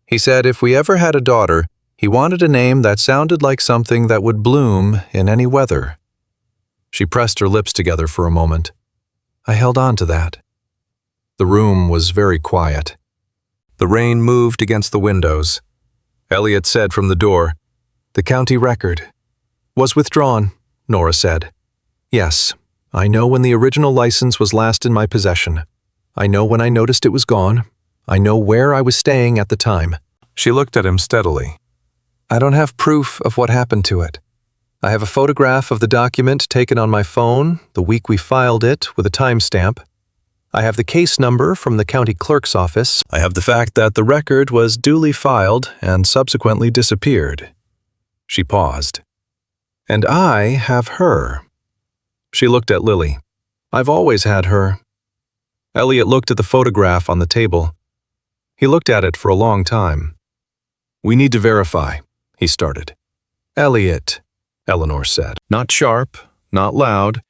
He said if we ever had a daughter, he wanted a name that sounded like something that would bloom in any weather." She pressed her lips together for a moment. I held on to that. The room was very quiet. The rain moved against the windows. Elliot said from the door, "The county record was withdrawn," Nora said. "Yes, I know when the original license was last in my possession. I know when I noticed it was gone. I know where I was staying at the time." She looked at him steadily. "I don't have proof of what happened to it. I have a photograph of the document taken on my phone the week we filed it with a timestamp. I have the case number from the county clerk's office. I have the fact that the record was duly filed and subsequently disappeared." She paused. "And I have her." She looked at Lily. "I've always had her." Elliot looked at the photograph on the table. He looked at it for a long time. "We need to verify," he started. "Elliot," Eleanor said. Not sharp, not loud,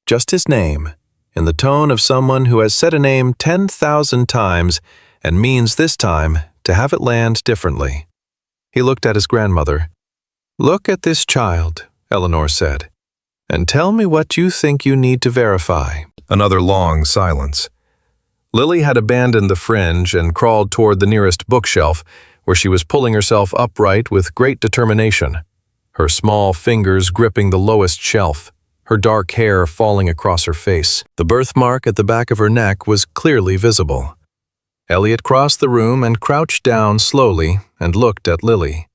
just his name, in the tone of someone who has said a name 10,000 times and means this time to have it land differently. He looked at his grandmother. "Look at this child," Eleanor said, "and tell me what you think you need to verify." Another long silence. Lily had abandoned the fringe and crawled toward the nearest bookshelf, where she was pulling herself upright with great determination, her small fingers gripping the lowest shelf, her dark hair falling across her face. The birthmark at the back of her neck was clearly visible. Elliot crossed the room and crouched down slowly and looked at Lily.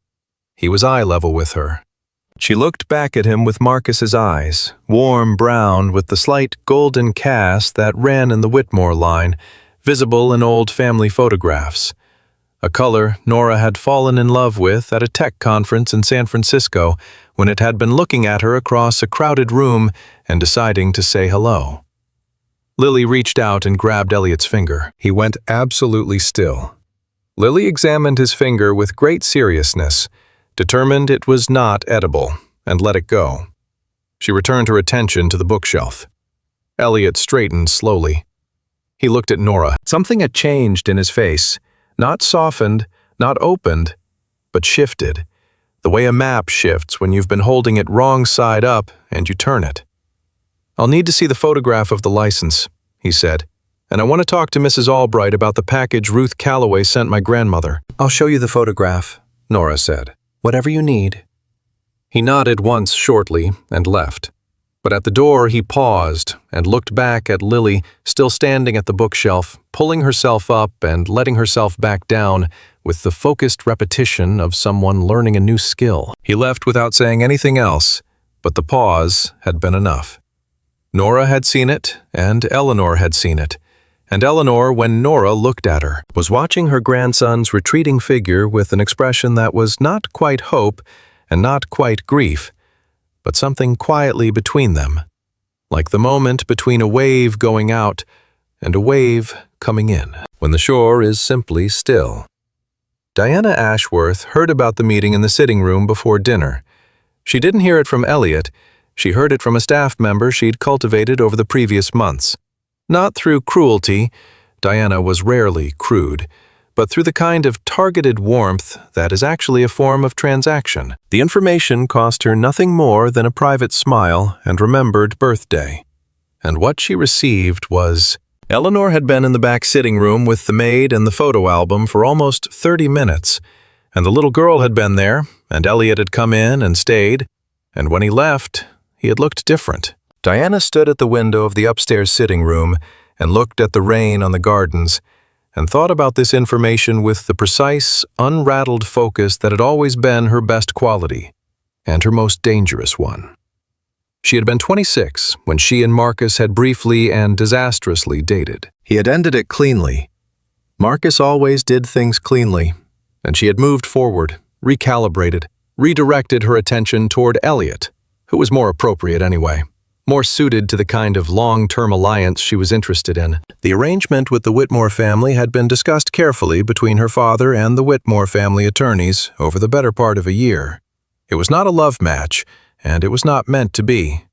He was eye level with her. She looked back at him with Marcus's eyes, warm brown with the slight golden cast that ran in the Whitmore line, visible in old family photographs. A color Nora had fallen in love with at a tech conference in San Francisco when it had been looking at her across a crowded room and deciding to say hello. Lily reached out and grabbed Elliot's finger. He went absolutely still. Lily examined his finger with great seriousness, determined it was not edible, and let it go. She returned her attention to the bookshelf. Elliot straightened slowly. He looked at Nora. Something had changed in his face, not softened, not opened, but shifted, the way a map shifts when you've been holding it wrong side up and you turn it. "I'll need to see the photograph of the license," he said, "and I want to talk to Mrs. Albright about the package Ruth Calloway sent my grandmother." "I'll show you the photograph," Nora said. "Whatever you need." He nodded once shortly and left. But at the door he paused and looked back at Lily, still standing at the bookshelf, pulling herself up and letting herself back down with the focused repetition of someone learning a new skill. He left without saying anything else, but the pause had been enough. Nora had seen it, and Eleanor had seen it. And Eleanor, when Nora looked at her, was watching her grandson's retreating figure with an expression that was not quite hope and not quite grief, but something quietly between them, like the moment between a wave going out and a wave coming in, when the shore is simply still. Diana Ashworth heard about the meeting in the sitting room before dinner. She didn't hear it from Elliot. She heard it from a staff member she'd cultivated over the previous months. Not through cruelty, Diana was rarely crude, but through the kind of targeted warmth that is actually a form of transaction. The information cost her nothing more than a private smile and remembered birthday. And what she received was... Eleanor had been in the back sitting room with the maid and the photo album for almost 30 minutes, and the little girl had been there, and Elliot had come in and stayed, and when he left, he had looked different. Diana stood at the window of the upstairs sitting room and looked at the rain on the gardens, and thought about this information with the precise, unrattled focus that had always been her best quality, and her most dangerous one. She had been 26 when she and Marcus had briefly and disastrously dated. He had ended it cleanly. Marcus always did things cleanly, and she had moved forward, recalibrated, redirected her attention toward Elliot, who was more appropriate anyway, more suited to the kind of long-term alliance she was interested in. The arrangement with the Whitmore family had been discussed carefully between her father and the Whitmore family attorneys over the better part of a year. It was not a love match, and it was not meant to be.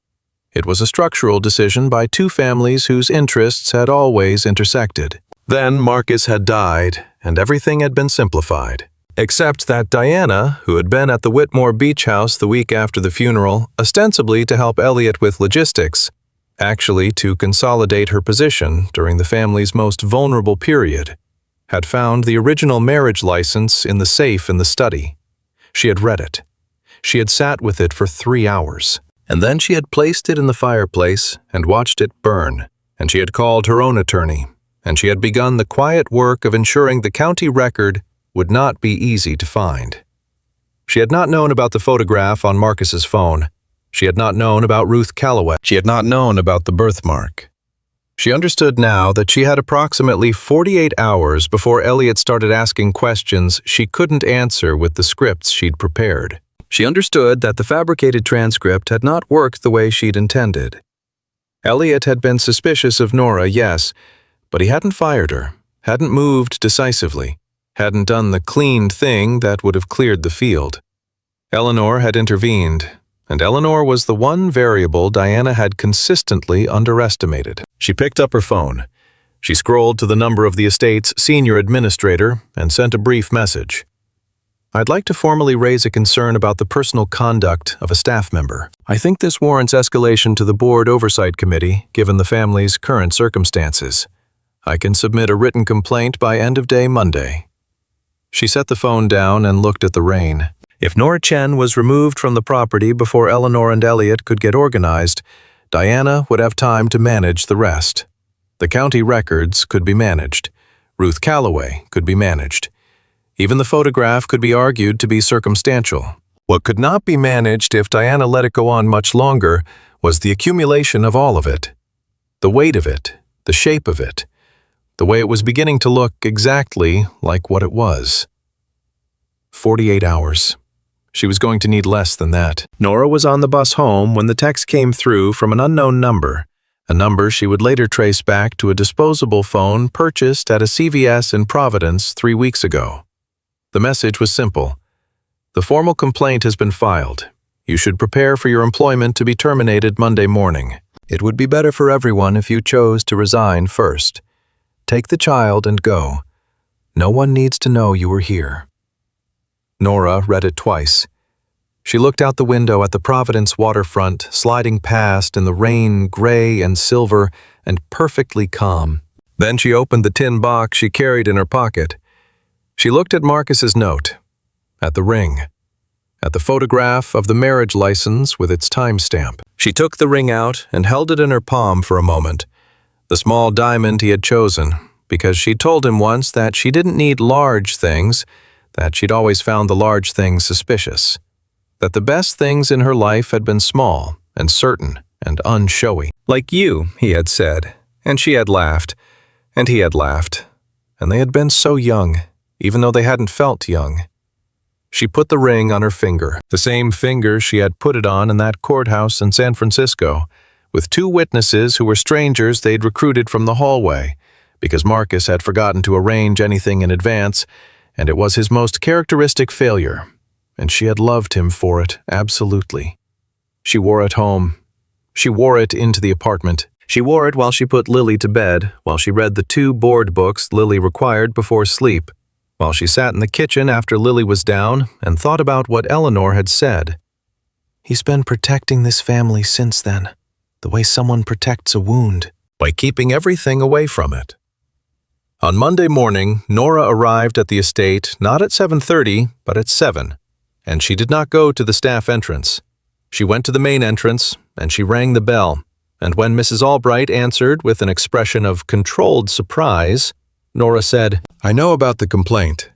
It was a structural decision by two families whose interests had always intersected. Then Marcus had died, and everything had been simplified. Except that Diana, who had been at the Whitmore beach house the week after the funeral, ostensibly to help Elliot with logistics, actually to consolidate her position during the family's most vulnerable period, had found the original marriage license in the safe in the study. She had read it. She had sat with it for 3 hours, and then she had placed it in the fireplace and watched it burn, and she had called her own attorney, and she had begun the quiet work of ensuring the county record would not be easy to find. She had not known about the photograph on Marcus's phone. She had not known about Ruth Calloway. She had not known about the birthmark. She understood now that she had approximately 48 hours before Elliot started asking questions she couldn't answer with the scripts she'd prepared. She understood that the fabricated transcript had not worked the way she'd intended. Elliot had been suspicious of Nora, yes, but he hadn't fired her, hadn't moved decisively, hadn't done the cleaned thing that would have cleared the field. Eleanor had intervened, and Eleanor was the one variable Diana had consistently underestimated. She picked up her phone. She scrolled to the number of the estate's senior administrator and sent a brief message. I'd like to formally raise a concern about the personal conduct of a staff member. I think this warrants escalation to the Board Oversight Committee, given the family's current circumstances. I can submit a written complaint by end of day Monday. She set the phone down and looked at the rain. If Nora Chen was removed from the property before Eleanor and Elliot could get organized, Diana would have time to manage the rest. The county records could be managed. Ruth Calloway could be managed. Even the photograph could be argued to be circumstantial. What could not be managed if Diana let it go on much longer was the accumulation of all of it. The weight of it, the shape of it, the way it was beginning to look exactly like what it was. 48 hours. She was going to need less than that. Nora was on the bus home when the text came through from an unknown number, a number she would later trace back to a disposable phone purchased at a CVS in Providence 3 weeks ago. The message was simple. The formal complaint has been filed. You should prepare for your employment to be terminated Monday morning. It would be better for everyone if you chose to resign first. Take the child and go. No one needs to know you were here. Nora read it twice. She looked out the window at the Providence waterfront, sliding past in the rain, gray and silver, and perfectly calm. Then she opened the tin box she carried in her pocket. She looked at Marcus's note, at the ring, at the photograph of the marriage license with its timestamp. She took the ring out and held it in her palm for a moment, the small diamond he had chosen, because she'd told him once that she didn't need large things, that she'd always found the large things suspicious, that the best things in her life had been small and certain and unshowy. Like you, he had said, and she had laughed, and he had laughed, and they had been so young, even though they hadn't felt young. She put the ring on her finger, the same finger she had put it on in that courthouse in San Francisco, with 2 witnesses who were strangers they'd recruited from the hallway, because Marcus had forgotten to arrange anything in advance, and it was his most characteristic failure, and she had loved him for it, absolutely. She wore it home. She wore it into the apartment. She wore it while she put Lily to bed, while she read the 2 board books Lily required before sleep, while she sat in the kitchen after Lily was down and thought about what Eleanor had said. He's been protecting this family since then, the way someone protects a wound, by keeping everything away from it. On Monday morning, Nora arrived at the estate not at 7:30, but at 7, and she did not go to the staff entrance. She went to the main entrance, and she rang the bell, and when Mrs. Albright answered with an expression of controlled surprise, Nora said, "I know about the complaint.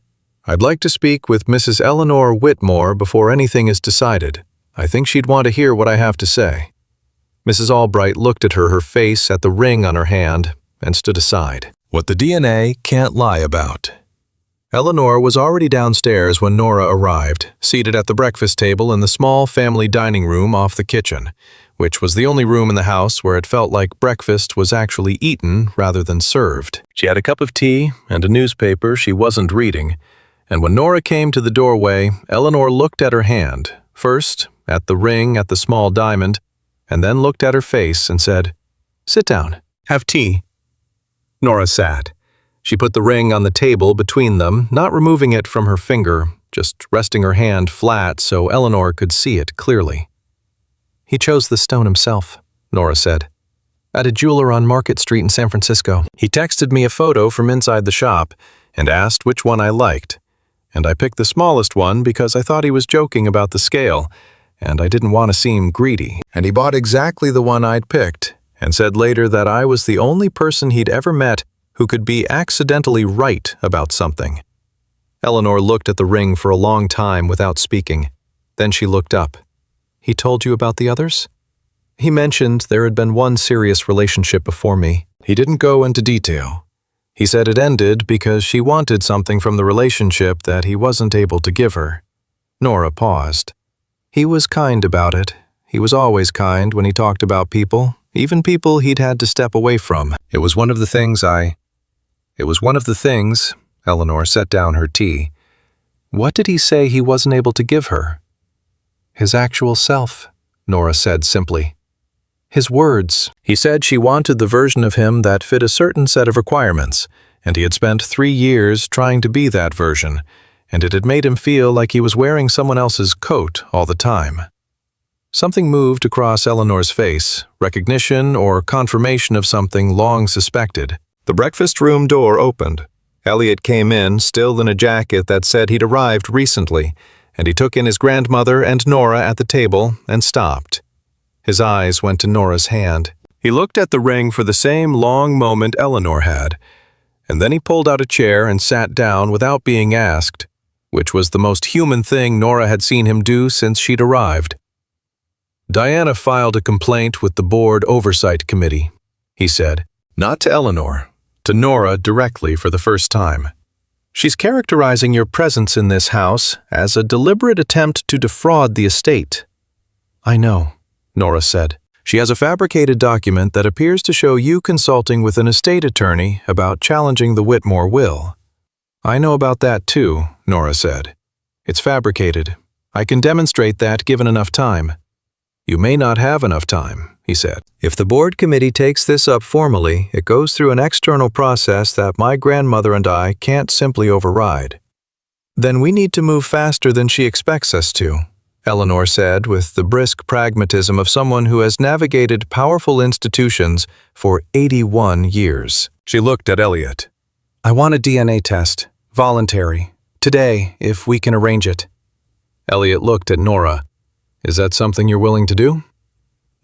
I'd like to speak with Mrs. Eleanor Whitmore before anything is decided. I think she'd want to hear what I have to say." Mrs. Albright looked at her face at the ring on her hand, and stood aside. What the DNA can't lie about. Eleanor was already downstairs when Nora arrived, seated at the breakfast table in the small family dining room off the kitchen, which was the only room in the house where it felt like breakfast was actually eaten rather than served. She had a cup of tea and a newspaper she wasn't reading, and when Nora came to the doorway, Eleanor looked at her hand, first at the ring at the small diamond, and then looked at her face and said, "Sit down. Have tea." Nora sat. She put the ring on the table between them, not removing it from her finger, just resting her hand flat so Eleanor could see it clearly. "He chose the stone himself," Nora said. "At a jeweler on Market Street in San Francisco. He texted me a photo from inside the shop and asked which one I liked, and I picked the smallest one because I thought he was joking about the scale, and I didn't want to seem greedy. And he bought exactly the one I'd picked, and said later that I was the only person he'd ever met who could be accidentally right about something." Eleanor looked at the ring for a long time without speaking. Then she looked up. "He told you about the others?" "He mentioned there had been one serious relationship before me. He didn't go into detail. He said it ended because she wanted something from the relationship that he wasn't able to give her." Nora paused. "He was kind about it. He was always kind when he talked about people, even people he'd had to step away from. It was one of the things, Eleanor set down her tea. "What did he say he wasn't able to give her?" "His actual self," Nora said simply. "His words. He said she wanted the version of him that fit a certain set of requirements, and he had spent 3 years trying to be that version, and it had made him feel like he was wearing someone else's coat all the time." Something moved across Eleanor's face, recognition or confirmation of something long suspected. The breakfast room door opened. Elliot came in, still in a jacket that said he'd arrived recently, and he took in his grandmother and Nora at the table and stopped. His eyes went to Nora's hand. He looked at the ring for the same long moment Eleanor had, and then he pulled out a chair and sat down without being asked, which was the most human thing Nora had seen him do since she'd arrived. "Diana filed a complaint with the board oversight committee," he said, not to Eleanor, to Nora directly for the first time. "She's characterizing your presence in this house as a deliberate attempt to defraud the estate." "I know," Nora said. "She has a fabricated document that appears to show you consulting with an estate attorney about challenging the Whitmore will." "I know about that too," Nora said. "It's fabricated. I can demonstrate that given enough time." "You may not have enough time," he said. "If the board committee takes this up formally, it goes through an external process that my grandmother and I can't simply override." "Then we need to move faster than she expects us to," Eleanor said with the brisk pragmatism of someone who has navigated powerful institutions for 81 years. She looked at Elliot. "I want a DNA test, voluntary, today, if we can arrange it." Elliot looked at Nora. "Is that something you're willing to do?"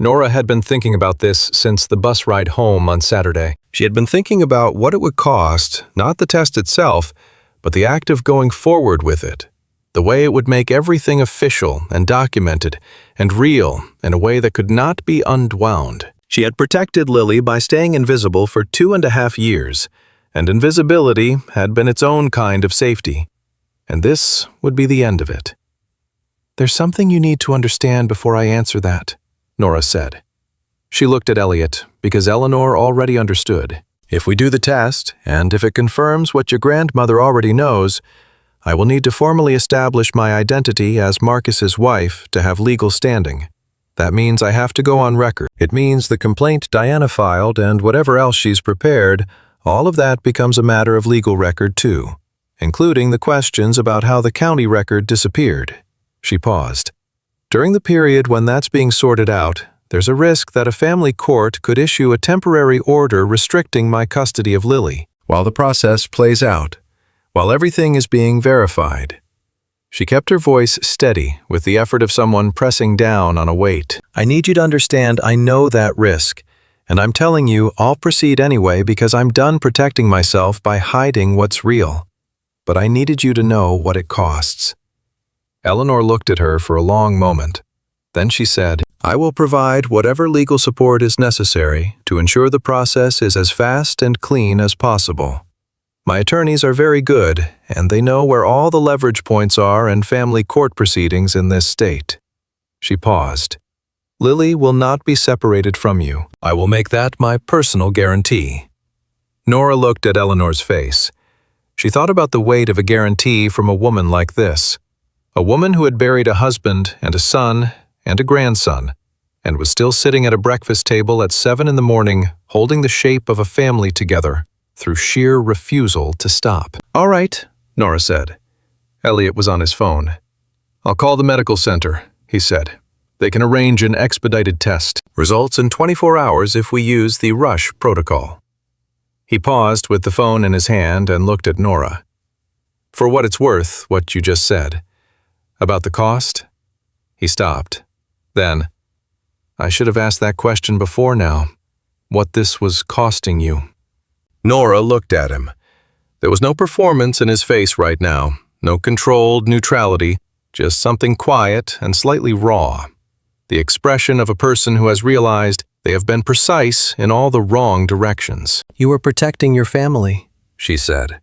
Nora had been thinking about this since the bus ride home on Saturday. She had been thinking about what it would cost, not the test itself, but the act of going forward with it, the way it would make everything official and documented and real in a way that could not be unwound. She had protected Lily by staying invisible for 2.5 years, and invisibility had been its own kind of safety. And this would be the end of it. "There's something you need to understand before I answer that," Nora said. She looked at Elliot because Eleanor already understood. "If we do the test, and if it confirms what your grandmother already knows, I will need to formally establish my identity as Marcus's wife to have legal standing. That means I have to go on record. It means the complaint Diana filed and whatever else she's prepared, all of that becomes a matter of legal record too, including the questions about how the county record disappeared. She paused. During the period when that's being sorted out, there's a risk that a family court could issue a temporary order restricting my custody of Lily while the process plays out, while everything is being verified. She kept her voice steady with the effort of someone pressing down on a weight. I need you to understand I know that risk, and I'm telling you I'll proceed anyway because I'm done protecting myself by hiding what's real. But I needed you to know what it costs. Eleanor looked at her for a long moment. Then she said, I will provide whatever legal support is necessary to ensure the process is as fast and clean as possible. My attorneys are very good, and they know where all the leverage points are in family court proceedings in this state. She paused. Lily will not be separated from you. I will make that my personal guarantee. Nora looked at Eleanor's face. She thought about the weight of a guarantee from a woman like this. A woman who had buried a husband and a son and a grandson, and was still sitting at a breakfast table at 7 in the morning, holding the shape of a family together, through sheer refusal to stop. All right, Nora said. Elliot was on his phone. I'll call the medical center, he said. They can arrange an expedited test. Results in 24 hours if we use the rush protocol. He paused with the phone in his hand and looked at Nora. For what it's worth, what you just said. About the cost? He stopped. Then, I should have asked that question before now. What this was costing you. Nora looked at him. There was no performance in his face right now, no controlled neutrality, just something quiet and slightly raw. The expression of a person who has realized they have been precise in all the wrong directions. You were protecting your family, she said.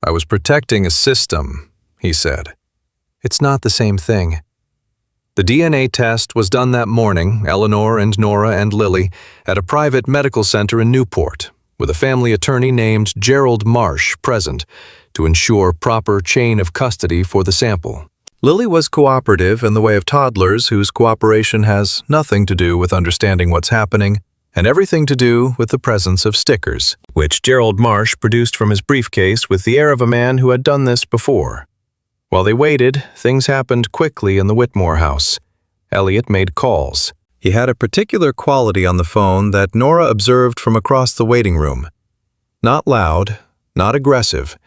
I was protecting a system, he said. It's not the same thing. The DNA test was done that morning, Eleanor and Nora and Lily, at a private medical center in Newport, with a family attorney named Gerald Marsh present to ensure proper chain of custody for the sample. Lily was cooperative in the way of toddlers whose cooperation has nothing to do with understanding what's happening and everything to do with the presence of stickers, which Gerald Marsh produced from his briefcase with the air of a man who had done this before. While they waited, things happened quickly in the Whitmore house. Elliot made calls. He had a particular quality on the phone that Nora observed from across the waiting room. Not loud, not aggressive,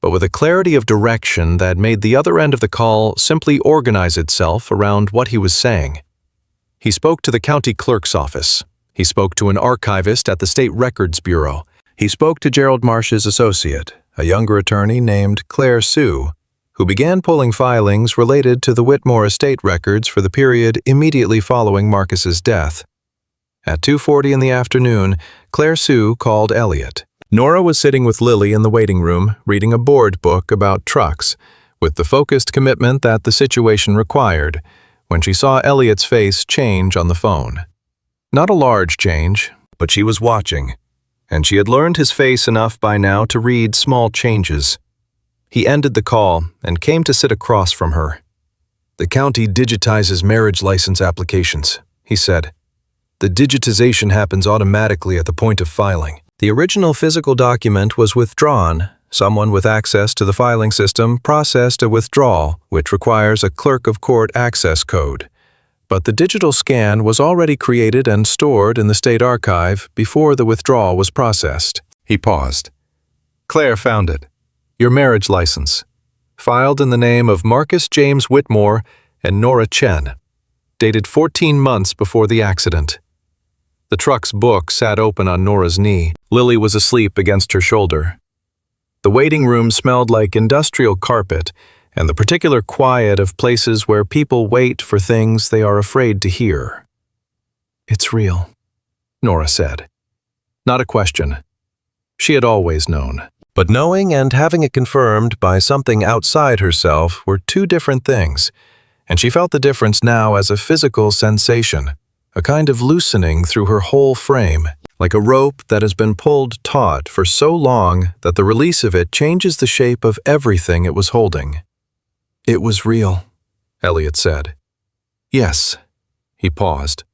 but with a clarity of direction that made the other end of the call simply organize itself around what he was saying. He spoke to the county clerk's office. He spoke to an archivist at the State Records Bureau. He spoke to Gerald Marsh's associate, a younger attorney named Claire Sue, who began pulling filings related to the Whitmore estate records for the period immediately following Marcus's death. At 2:40 in the afternoon, Claire Sue called Elliot. Nora was sitting with Lily in the waiting room, reading a board book about trucks, with the focused commitment that the situation required, when she saw Elliot's face change on the phone. Not a large change, but she was watching, and she had learned his face enough by now to read small changes. He ended the call and came to sit across from her. The county digitizes marriage license applications, he said. The digitization happens automatically at the point of filing. The original physical document was withdrawn. Someone with access to the filing system processed a withdrawal, which requires a clerk of court access code. But the digital scan was already created and stored in the state archive before the withdrawal was processed. He paused. Claire found it. Your marriage license, filed in the name of Marcus James Whitmore and Nora Chen, dated 14 months before the accident. The truck's book sat open on Nora's knee. Lily was asleep against her shoulder. The waiting room smelled like industrial carpet and the particular quiet of places where people wait for things they are afraid to hear. It's real, Nora said. Not a question. She had always known. But knowing and having it confirmed by something outside herself were two different things, and she felt the difference now as a physical sensation, a kind of loosening through her whole frame, like a rope that has been pulled taut for so long that the release of it changes the shape of everything it was holding. It was real, Elliot said. Yes, He paused.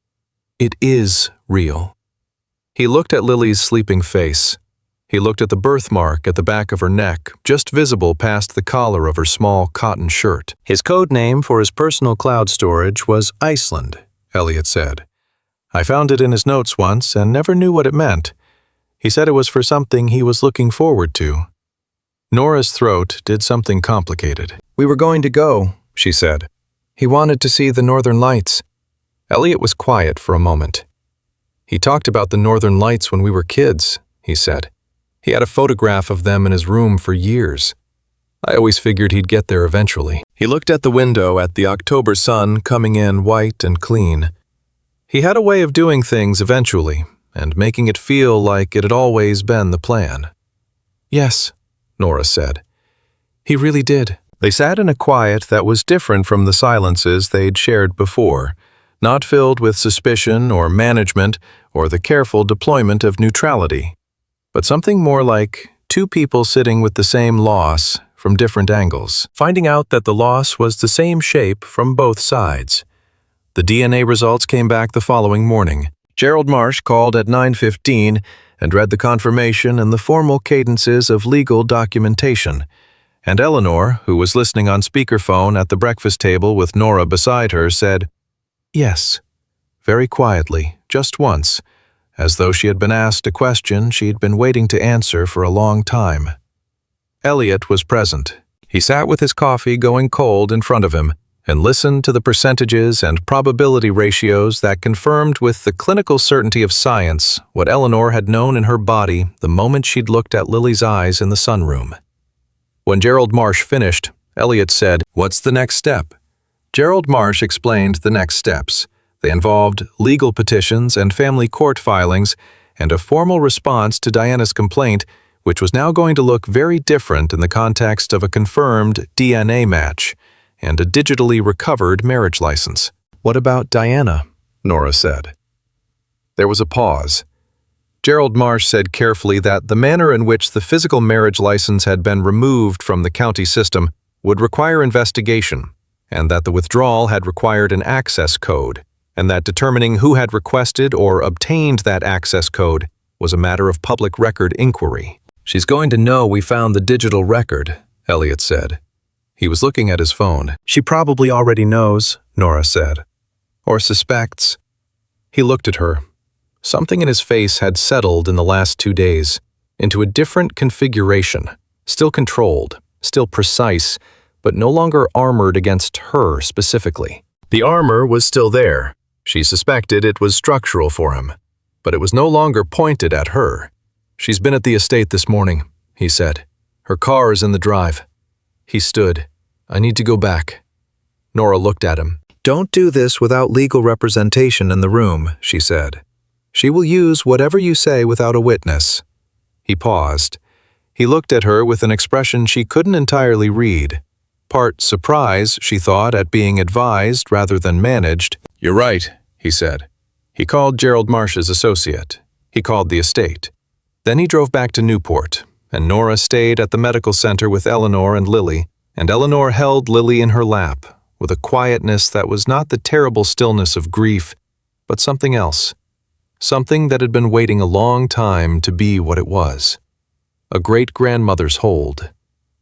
It is real. He looked at Lily's sleeping face. He looked at the birthmark at the back of her neck, just visible past the collar of her small cotton shirt. His code name for his personal cloud storage was Iceland, Elliot said. I found it in his notes once and never knew what it meant. He said it was for something he was looking forward to. Nora's throat did something complicated. We were going to go, she said. He wanted to see the northern lights. Elliot was quiet for a moment. He talked about the northern lights when we were kids, he said. He had a photograph of them in his room for years. I always figured he'd get there eventually. He looked at the window at the October sun coming in white and clean. He had a way of doing things eventually, and making it feel like it had always been the plan. Yes, Nora said. He really did. They sat in a quiet that was different from the silences they'd shared before, not filled with suspicion or management or the careful deployment of neutrality, but something more like two people sitting with the same loss from different angles, finding out that the loss was the same shape from both sides. The DNA results came back the following morning. Gerald Marsh called at 9:15 and read the confirmation and the formal cadences of legal documentation, and Eleanor, who was listening on speakerphone at the breakfast table with Nora beside her, said, yes, very quietly, just once, as though she had been asked a question she'd been waiting to answer for a long time. Elliot was present. He sat with his coffee going cold in front of him and listened to the percentages and probability ratios that confirmed with the clinical certainty of science what Eleanor had known in her body the moment she'd looked at Lily's eyes in the sunroom. When Gerald Marsh finished, Elliot said, "What's the next step?" Gerald Marsh explained the next steps. They involved legal petitions and family court filings and a formal response to Diana's complaint, which was now going to look very different in the context of a confirmed DNA match and a digitally recovered marriage license. What about Diana? Nora said. There was a pause. Gerald Marsh said carefully that the manner in which the physical marriage license had been removed from the county system would require investigation, and that the withdrawal had required an access code, and that determining who had requested or obtained that access code was a matter of public record inquiry. She's going to know we found the digital record, Elliot said. He was looking at his phone. She probably already knows, Nora said. Or suspects. He looked at her. Something in his face had settled in the last 2 days, into a different configuration, still controlled, still precise, but no longer armored against her specifically. The armor was still there. She suspected it was structural for him, but it was no longer pointed at her. She's been at the estate this morning, he said. Her car is in the drive. He stood. I need to go back. Nora looked at him. Don't do this without legal representation in the room, she said. She will use whatever you say without a witness. He paused. He looked at her with an expression she couldn't entirely read. Part surprise, she thought, at being advised rather than managed. You're right, he said. He called Gerald Marsh's associate. He called the estate. Then he drove back to Newport, and Nora stayed at the medical center with Eleanor and Lily, and Eleanor held Lily in her lap, with a quietness that was not the terrible stillness of grief, but something else. Something that had been waiting a long time to be what it was. A great-grandmother's hold.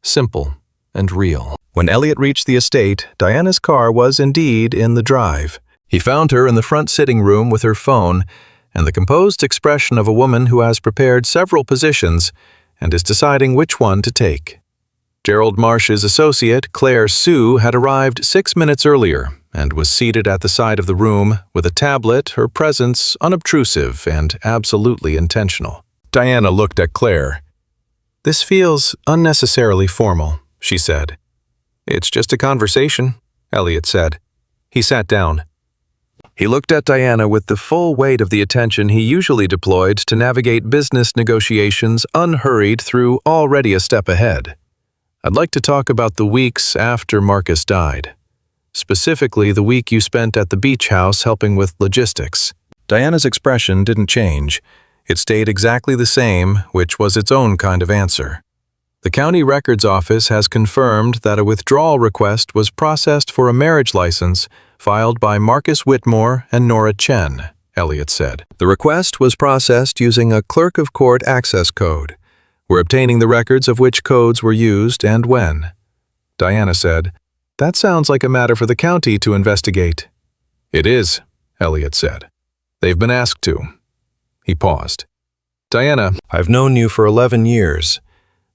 Simple and real. When Elliot reached the estate, Diana's car was indeed in the drive. He found her in the front sitting room with her phone and the composed expression of a woman who has prepared several positions and is deciding which one to take. Gerald Marsh's associate, Claire Sue, had arrived 6 minutes earlier and was seated at the side of the room with a tablet, her presence unobtrusive and absolutely intentional. Diana looked at Claire. This feels unnecessarily formal, she said. It's just a conversation, Elliot said. He sat down. He looked at Diana with the full weight of the attention he usually deployed to navigate business negotiations unhurried through already a step ahead. I'd like to talk about the weeks after Marcus died. Specifically, the week you spent at the beach house helping with logistics. Diana's expression didn't change. It stayed exactly the same, which was its own kind of answer. The county records office has confirmed that a withdrawal request was processed for a marriage license filed by Marcus Whitmore and Nora Chen, Elliot said. The request was processed using a clerk of court access code. We're obtaining the records of which codes were used and when. Diana said, "That sounds like a matter for the county to investigate." "It is," Elliot said. "They've been asked to." He paused. "Diana, I've known you for 11 years.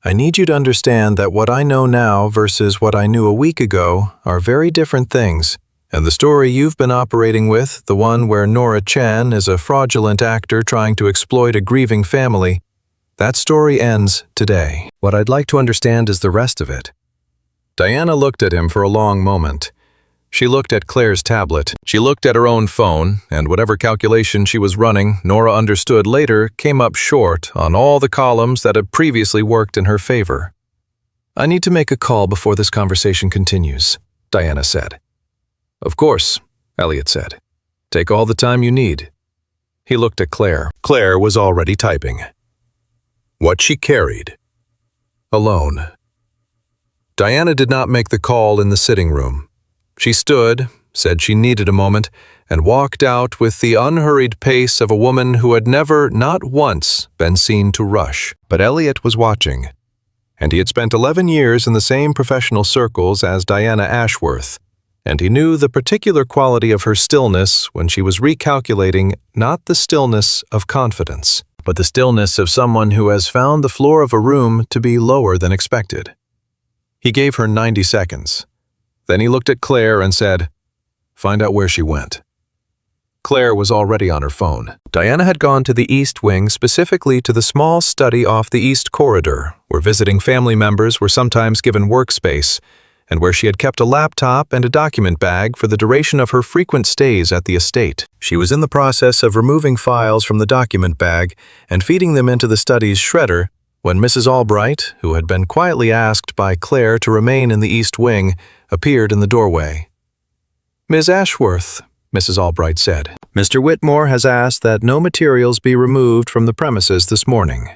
I need you to understand that what I know now versus what I knew a week ago are very different things. And the story you've been operating with, the one where Nora Chen is a fraudulent actor trying to exploit a grieving family, that story ends today. What I'd like to understand is the rest of it." Diana looked at him for a long moment. She looked at Claire's tablet. She looked at her own phone, and whatever calculation she was running, Nora understood later, came up short on all the columns that had previously worked in her favor. "I need to make a call before this conversation continues," Diana said. "Of course," Elliot said. "Take all the time you need." He looked at Claire. Claire was already typing. What she carried. Alone. Diana did not make the call in the sitting room. She stood, said she needed a moment, and walked out with the unhurried pace of a woman who had never, not once, been seen to rush. But Elliot was watching, and he had spent 11 years in the same professional circles as Diana Ashworth, and he knew the particular quality of her stillness when she was recalculating not the stillness of confidence, but the stillness of someone who has found the floor of a room to be lower than expected. He gave her 90 seconds. Then he looked at Claire and said, "Find out where she went." Claire was already on her phone. Diana had gone to the East Wing, specifically to the small study off the East Corridor, where visiting family members were sometimes given workspace, and where she had kept a laptop and a document bag for the duration of her frequent stays at the estate. She was in the process of removing files from the document bag and feeding them into the study's shredder when Mrs. Albright, who had been quietly asked by Claire to remain in the East Wing, appeared in the doorway. "Ms. Ashworth," Mrs. Albright said, "Mr. Whitmore has asked that no materials be removed from the premises this morning."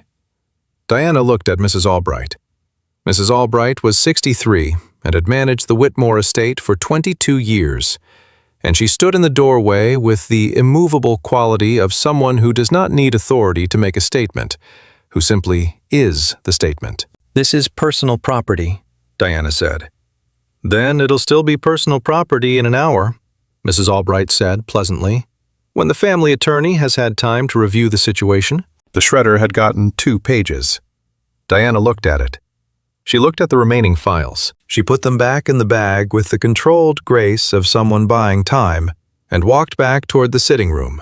Diana looked at Mrs. Albright. Mrs. Albright was 63 and had managed the Whitmore estate for 22 years, and she stood in the doorway with the immovable quality of someone who does not need authority to make a statement, who simply is the statement. "This is personal property," Diana said. "Then it'll still be personal property in an hour," Mrs. Albright said pleasantly, "when the family attorney has had time to review the situation." The shredder had gotten 2 pages. Diana looked at it. She looked at the remaining files. She put them back in the bag with the controlled grace of someone buying time and walked back toward the sitting room.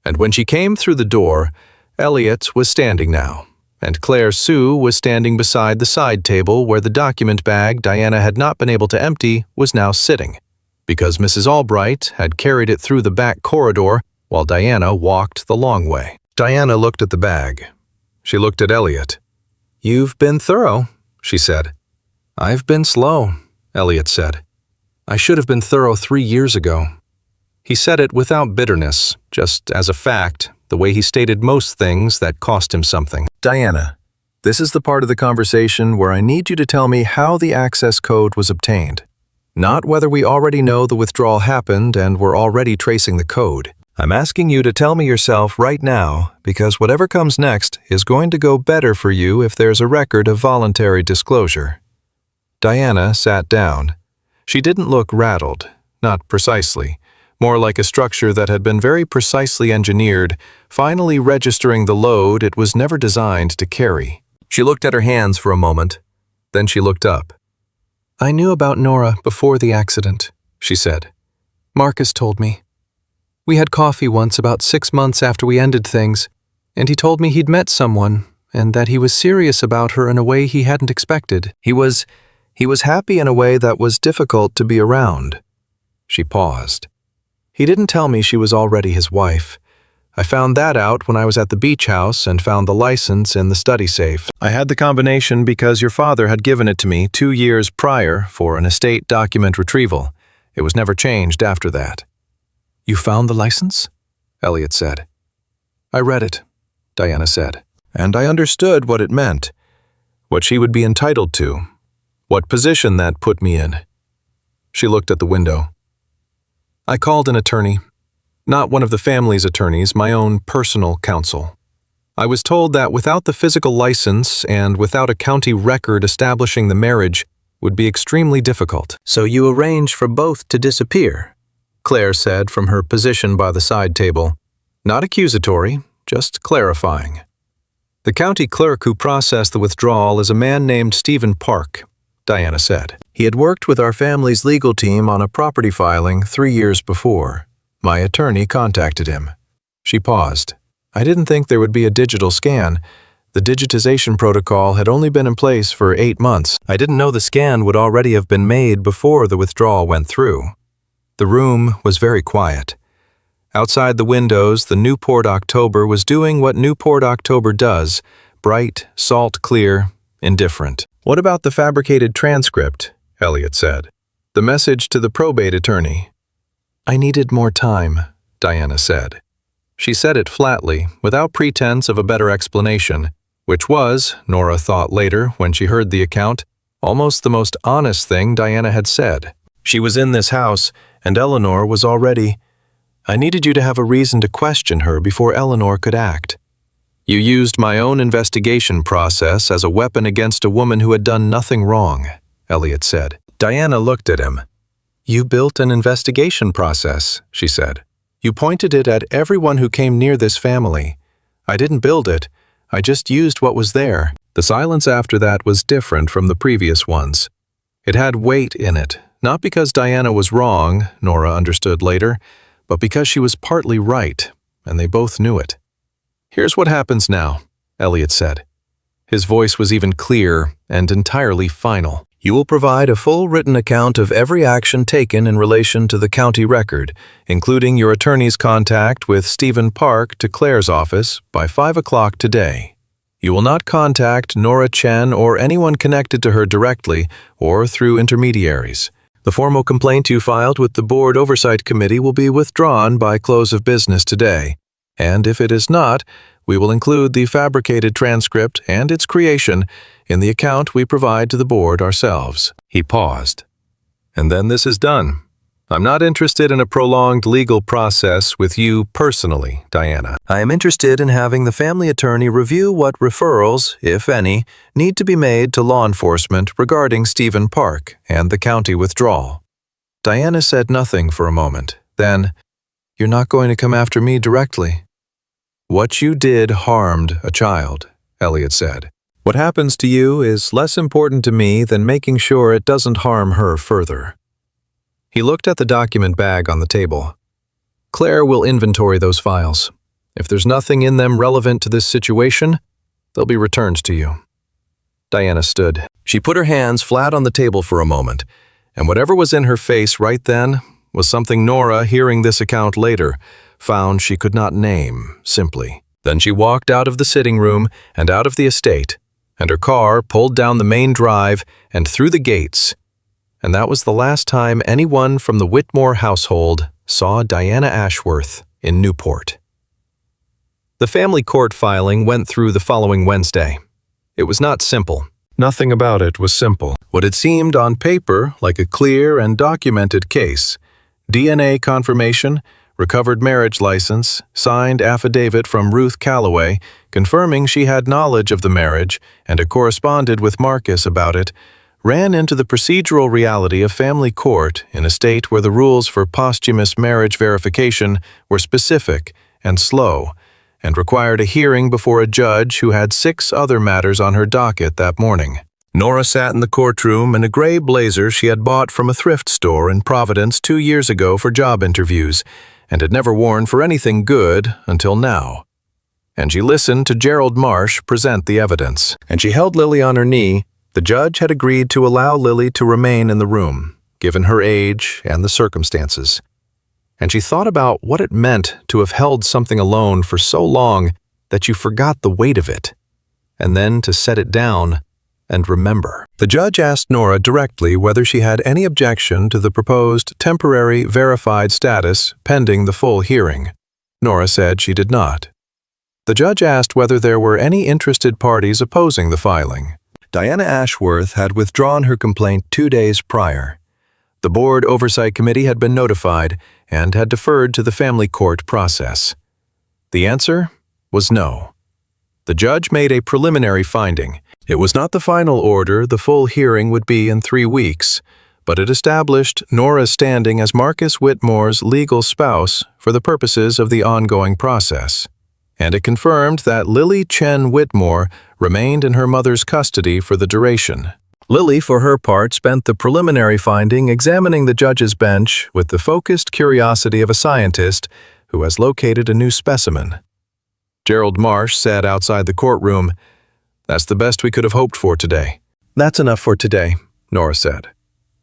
And when she came through the door, Elliot was standing now, and Claire Sue was standing beside the side table where the document bag Diana had not been able to empty was now sitting, because Mrs. Albright had carried it through the back corridor while Diana walked the long way. Diana looked at the bag. She looked at Elliot. "You've been thorough," she said. "I've been slow," Elliot said. "I should have been thorough 3 years ago." He said it without bitterness, just as a fact, the way he stated most things that cost him something. "Diana, this is the part of the conversation where I need you to tell me how the access code was obtained. Not whether we already know the withdrawal happened and we're already tracing the code. I'm asking you to tell me yourself right now, because whatever comes next is going to go better for you if there's a record of voluntary disclosure." Diana sat down. She didn't look rattled, not precisely, more like a structure that had been very precisely engineered, finally registering the load it was never designed to carry. She looked at her hands for a moment, then she looked up. "I knew about Nora before the accident," she said. "Marcus told me. We had coffee once about 6 months after we ended things, and he told me he'd met someone, and that he was serious about her in a way he hadn't expected. He was happy in a way that was difficult to be around." She paused. "He didn't tell me she was already his wife. I found that out when I was at the beach house and found the license in the study safe. I had the combination because your father had given it to me 2 years prior for an estate document retrieval. It was never changed after that." "You found the license?" Elliot said. "I read it," Diana said, "and I understood what it meant, what she would be entitled to, what position that put me in." She looked at the window. I called an attorney. Not one of the family's attorneys, my own personal counsel. I was told that without the physical license and without a county record establishing the marriage would be extremely difficult. So you arranged for both to disappear, Claire said from her position by the side table. Not accusatory, just clarifying. The county clerk who processed the withdrawal is a man named Stephen Park, Diana said. He had worked with our family's legal team on a property filing 3 years before. My attorney contacted him. She paused. I didn't think there would be a digital scan. The digitization protocol had only been in place for 8 months. I didn't know the scan would already have been made before the withdrawal went through. The room was very quiet. Outside the windows, the Newport October was doing what Newport October does, bright, salt clear, indifferent. What about the fabricated transcript? Elliot said. The message to the probate attorney. I needed more time, Diana said. She said it flatly, without pretense of a better explanation, which was, Nora thought later when she heard the account, almost the most honest thing Diana had said. She was in this house, and Eleanor was already... I needed you to have a reason to question her before Eleanor could act. You used my own investigation process as a weapon against a woman who had done nothing wrong, Elliot said. Diana looked at him. You built an investigation process, she said. You pointed it at everyone who came near this family. I didn't build it. I just used what was there. The silence after that was different from the previous ones. It had weight in it, not because Diana was wrong, Nora understood later, but because she was partly right, and they both knew it. Here's what happens now, Elliot said. His voice was even clear and entirely final. You will provide a full written account of every action taken in relation to the county record, including your attorney's contact with Stephen Park to Claire's office by 5 o'clock today. You will not contact Nora Chen or anyone connected to her directly or through intermediaries. The formal complaint you filed with the Board Oversight Committee will be withdrawn by close of business today, and if it is not, we will include the fabricated transcript and its creation in the account we provide to the board ourselves. He paused. And then this is done. I'm not interested in a prolonged legal process with you personally, Diana. I am interested in having the family attorney review what referrals, if any, need to be made to law enforcement regarding Stephen Park and the county withdrawal. Diana said nothing for a moment. Then, you're not going to come after me directly. What you did harmed a child, Elliot said. What happens to you is less important to me than making sure it doesn't harm her further. He looked at the document bag on the table. Claire will inventory those files. If there's nothing in them relevant to this situation, they'll be returned to you. Diana stood. She put her hands flat on the table for a moment, and whatever was in her face right then was something Nora, hearing this account later, found she could not name, simply. Then she walked out of the sitting room and out of the estate, and her car pulled down the main drive and through the gates. And that was the last time anyone from the Whitmore household saw Diana Ashworth in Newport. The family court filing went through the following Wednesday. It was not simple. Nothing about it was simple. What had seemed on paper like a clear and documented case, DNA confirmation, recovered marriage license, signed affidavit from Ruth Calloway confirming she had knowledge of the marriage and had corresponded with Marcus about it, ran into the procedural reality of family court in a state where the rules for posthumous marriage verification were specific and slow, and required a hearing before a judge who had 6 other matters on her docket that morning. Nora sat in the courtroom in a gray blazer she had bought from a thrift store in Providence 2 years ago for job interviews, and had never worn for anything good until now. And she listened to Gerald Marsh present the evidence. And she held Lily on her knee. The judge had agreed to allow Lily to remain in the room, given her age and the circumstances. And she thought about what it meant to have held something alone for so long that you forgot the weight of it, and then to set it down and remember. The judge asked Nora directly whether she had any objection to the proposed temporary verified status pending the full hearing. Nora said she did not. The judge asked whether there were any interested parties opposing the filing. Diana Ashworth had withdrawn her complaint 2 days prior. The Board Oversight Committee had been notified, and had deferred to the family court process. The answer was no. The judge made a preliminary finding. It was not the final order. The full hearing would be in 3 weeks, but it established Nora's standing as Marcus Whitmore's legal spouse for the purposes of the ongoing process. And it confirmed that Lily Chen Whitmore remained in her mother's custody for the duration. Lily, for her part, spent the preliminary finding examining the judge's bench with the focused curiosity of a scientist who has located a new specimen. Gerald Marsh said outside the courtroom, "That's the best we could have hoped for today." "That's enough for today," Nora said.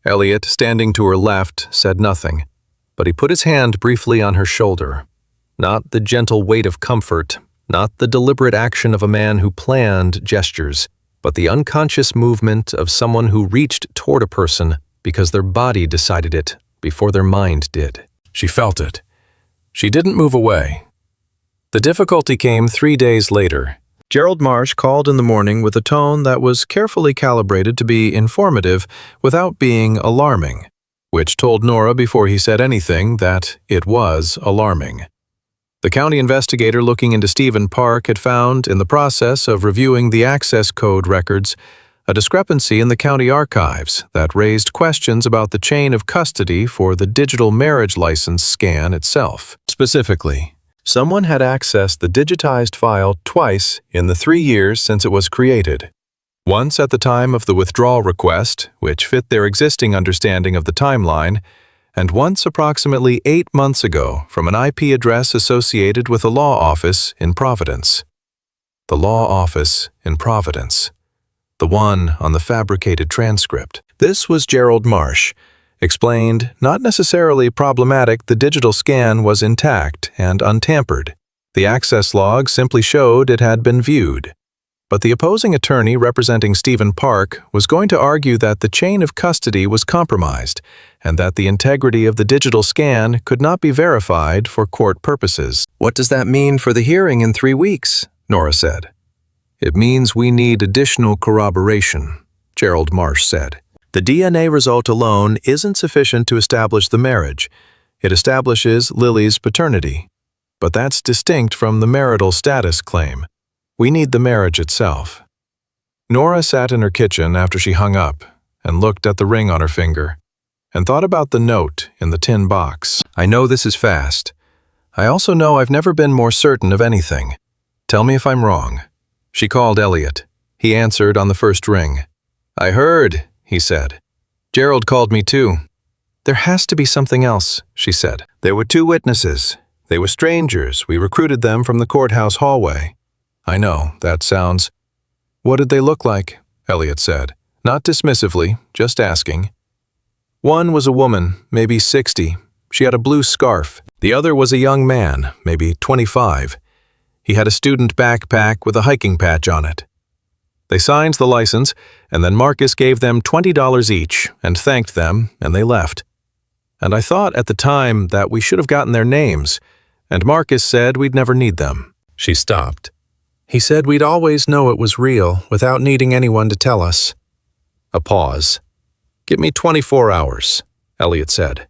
Elliot, standing to her left, said nothing, but he put his hand briefly on her shoulder. Not the gentle weight of comfort, not the deliberate action of a man who planned gestures, but the unconscious movement of someone who reached toward a person because their body decided it before their mind did. She felt it. She didn't move away. The difficulty came 3 days later. Gerald Marsh called in the morning with a tone that was carefully calibrated to be informative without being alarming, which told Nora before he said anything that it was alarming. The county investigator looking into Stephen Park had found, in the process of reviewing the access code records, a discrepancy in the county archives that raised questions about the chain of custody for the digital marriage license scan itself. Specifically, someone had accessed the digitized file twice in the 3 years since it was created. Once at the time of the withdrawal request, which fit their existing understanding of the timeline, and once approximately 8 months ago from an IP address associated with a law office in Providence. The law office in Providence. The one on the fabricated transcript. This was Gerald Marsh. Explained, not necessarily problematic, the digital scan was intact and untampered. The access log simply showed it had been viewed. But the opposing attorney representing Stephen Park was going to argue that the chain of custody was compromised and that the integrity of the digital scan could not be verified for court purposes. "What does that mean for the hearing in 3 weeks?" Nora said. "It means we need additional corroboration," Gerald Marsh said. "The DNA result alone isn't sufficient to establish the marriage. It establishes Lily's paternity. But that's distinct from the marital status claim. We need the marriage itself." Nora sat in her kitchen after she hung up and looked at the ring on her finger and thought about the note in the tin box. "I know this is fast. I also know I've never been more certain of anything. Tell me if I'm wrong." She called Elliot. He answered on the first ring. "I heard," he said. "Gerald called me too." "There has to be something else," she said. "There were 2 witnesses. They were strangers. We recruited them from the courthouse hallway." "I know, that sounds—" "What did they look like?" Elliot said, not dismissively, just asking. "One was a woman, maybe 60. She had a blue scarf. The other was a young man, maybe 25. He had a student backpack with a hiking patch on it. They signed the license, and then Marcus gave them $20 each and thanked them, and they left. And I thought at the time that we should have gotten their names, and Marcus said we'd never need them." She stopped. "He said we'd always know it was real without needing anyone to tell us." A pause. "Give me 24 hours, Elliot said.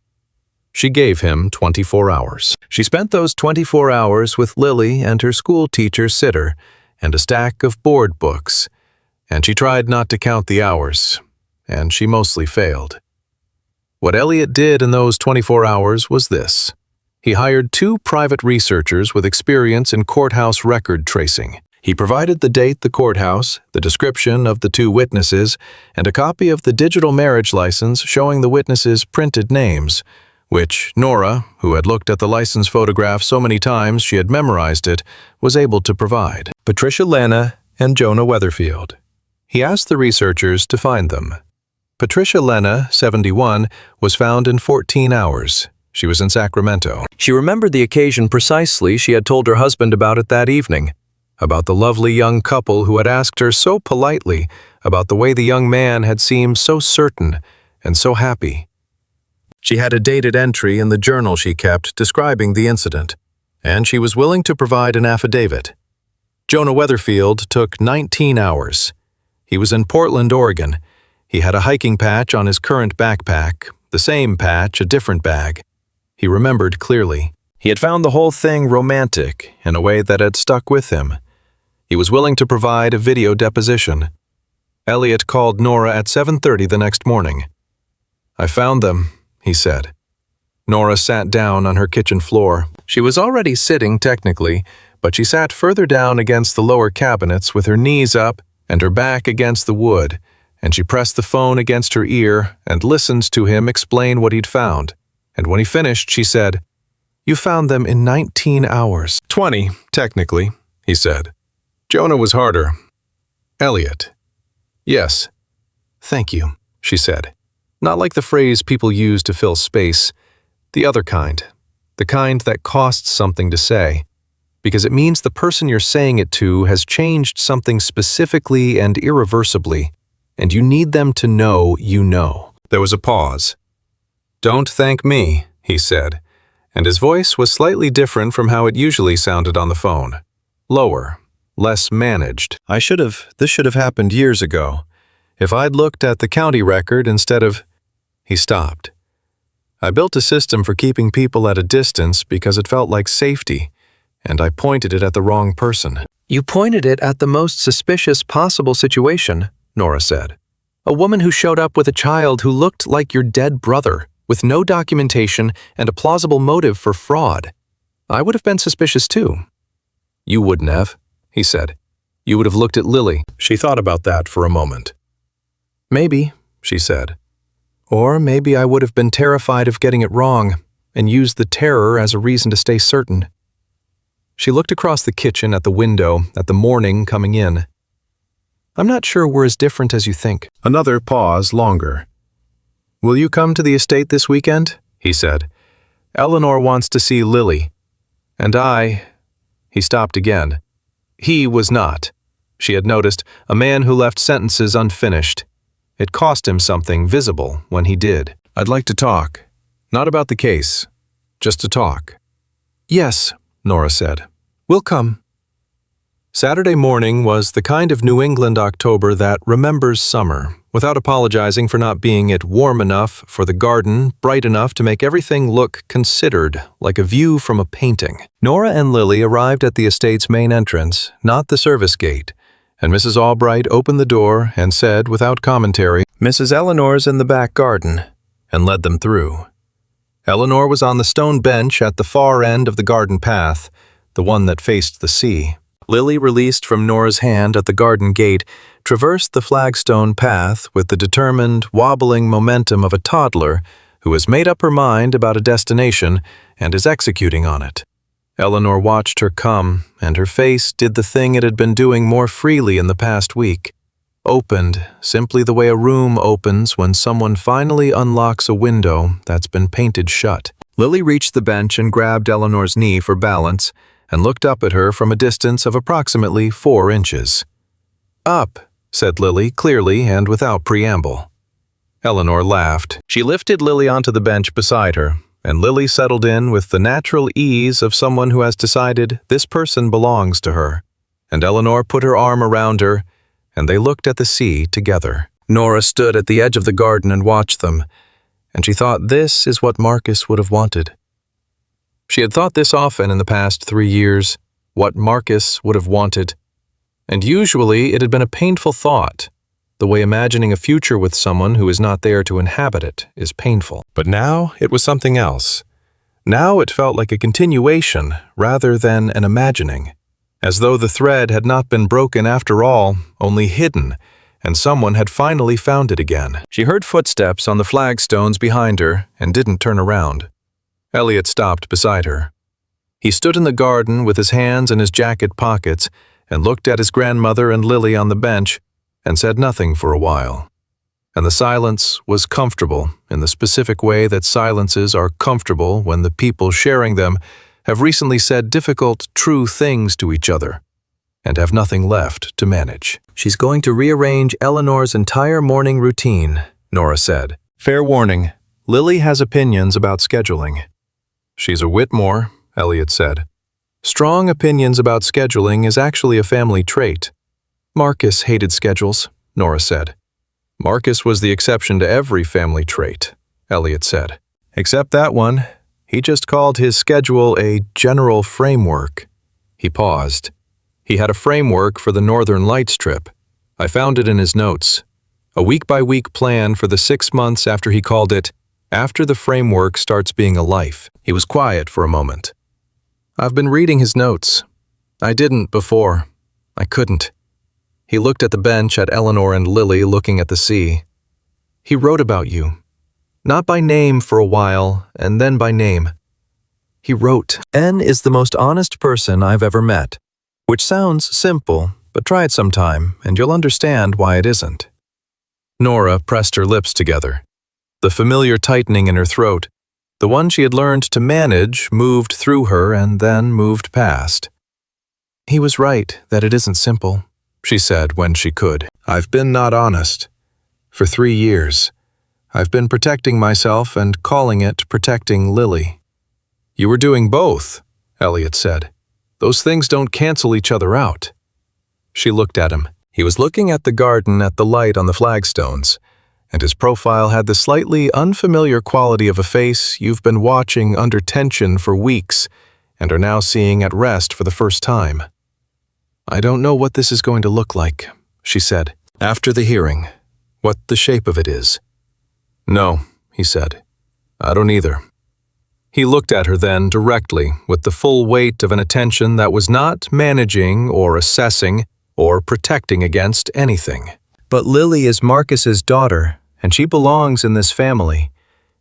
She gave him 24 hours. She spent those 24 hours with Lily and her school teacher sitter and a stack of board books, and she tried not to count the hours, and she mostly failed. What Elliot did in those 24 hours was this. He hired 2 private researchers with experience in courthouse record tracing. He provided the date, the courthouse, the description of the 2 witnesses, and a copy of the digital marriage license showing the witnesses' printed names, which Nora, who had looked at the license photograph so many times she had memorized it, was able to provide. Patricia Lana and Jonah Weatherfield. He asked the researchers to find them. Patricia Lana, 71, was found in 14 hours. She was in Sacramento. She remembered the occasion precisely. She had told her husband about it that evening, about the lovely young couple who had asked her so politely about the way the young man had seemed so certain and so happy. She had a dated entry in the journal she kept describing the incident, and she was willing to provide an affidavit. Jonah Weatherfield took 19 hours. He was in Portland, Oregon. He had a hiking patch on his current backpack, the same patch, a different bag. He remembered clearly. He had found the whole thing romantic in a way that had stuck with him. He was willing to provide a video deposition. Elliot called Nora at 7:30 the next morning. "I found them," he said. Nora sat down on her kitchen floor. She was already sitting, technically, but she sat further down against the lower cabinets with her knees up and her back against the wood, and she pressed the phone against her ear and listened to him explain what he'd found. And when he finished, she said, "You found them in 19 hours. 20, technically," he said. Jonah was harder. "Elliot." "Yes." "Thank you," she said. Not like the phrase people use to fill space. The other kind. The kind that costs something to say. Because it means the person you're saying it to has changed something specifically and irreversibly, and you need them to know you know. There was a pause. "Don't thank me," he said, and his voice was slightly different from how it usually sounded on the phone. Lower, less managed. This should have happened years ago. If I'd looked at the county record instead of... He stopped. "I built a system for keeping people at a distance because it felt like safety, and I pointed it at the wrong person." "You pointed it at the most suspicious possible situation," Nora said. "A woman who showed up with a child who looked like your dead brother, with no documentation and a plausible motive for fraud. I would have been suspicious too." "You wouldn't have," he said. "You would have looked at Lily." She thought about that for a moment. "Maybe," she said. "Or maybe I would have been terrified of getting it wrong and used the terror as a reason to stay certain." She looked across the kitchen at the window at the morning coming in. "I'm not sure we're as different as you think." Another pause longer. "Will you come to the estate this weekend?" he said. "Eleanor wants to see Lily. And I..." He stopped again. He was not. She had noticed a man who left sentences unfinished. It cost him something visible when he did. "I'd like to talk. Not about the case. Just to talk." "Yes," Nora said. "We'll come." Saturday morning was the kind of New England October that remembers summer, without apologizing for not being it warm enough for the garden, bright enough to make everything look considered, like a view from a painting. Nora and Lily arrived at the estate's main entrance, not the service gate, and Mrs. Albright opened the door and said, without commentary, "Mrs. Eleanor's in the back garden," and led them through. Eleanor was on the stone bench at the far end of the garden path, the one that faced the sea. Lily, released from Nora's hand at the garden gate, traversed the flagstone path with the determined, wobbling momentum of a toddler who has made up her mind about a destination and is executing on it. Eleanor watched her come, and her face did the thing it had been doing more freely in the past week. Opened, simply the way a room opens when someone finally unlocks a window that's been painted shut. Lily reached the bench and grabbed Eleanor's knee for balance and looked up at her from a distance of approximately 4 inches. "Up," said Lily, clearly and without preamble. Eleanor laughed. She lifted Lily onto the bench beside her, and Lily settled in with the natural ease of someone who has decided this person belongs to her. And Eleanor put her arm around her, and they looked at the sea together. Nora stood at the edge of the garden and watched them, and she thought this is what Marcus would have wanted. She had thought this often in the past 3 years, what Marcus would have wanted. And usually it had been a painful thought, the way imagining a future with someone who is not there to inhabit it is painful. But now it was something else. Now it felt like a continuation rather than an imagining, as though the thread had not been broken after all, only hidden, and someone had finally found it again. She heard footsteps on the flagstones behind her and didn't turn around. Elliot stopped beside her. He stood in the garden with his hands in his jacket pockets and looked at his grandmother and Lily on the bench and said nothing for a while. And the silence was comfortable in the specific way that silences are comfortable when the people sharing them have recently said difficult, true things to each other and have nothing left to manage. "She's going to rearrange Eleanor's entire morning routine," Nora said. "Fair warning, Lily has opinions about scheduling." "She's a Whitmore," Elliot said. "Strong opinions about scheduling is actually a family trait." "Marcus hated schedules," Nora said. "Marcus was the exception to every family trait," Elliot said. "Except that one. He just called his schedule a general framework. He paused. He had a framework for the Northern Lights trip. I found it in his notes. A week-by-week plan for the 6 months after he called it, after the framework starts being a life. He was quiet for a moment. I've been reading his notes. I didn't before. I couldn't. He looked at the bench at Eleanor and Lily looking at the sea. He wrote about you. Not by name for a while, and then by name. He wrote, "N is the most honest person I've ever met," which sounds simple, but try it sometime, and you'll understand why it isn't. Nora pressed her lips together. The familiar tightening in her throat, the one she had learned to manage, moved through her and then moved past. "He was right that it isn't simple," she said when she could. "I've been not honest. For 3 years. I've been protecting myself and calling it protecting Lily." "You were doing both," Elliot said. "Those things don't cancel each other out." She looked at him. He was looking at the garden at the light on the flagstones, and his profile had the slightly unfamiliar quality of a face you've been watching under tension for weeks and are now seeing at rest for the first time. "I don't know what this is going to look like," she said, "after the hearing, what the shape of it is." "No," he said. "I don't either." He looked at her then directly with the full weight of an attention that was not managing or assessing or protecting against anything. "But Lily is Marcus's daughter, and she belongs in this family,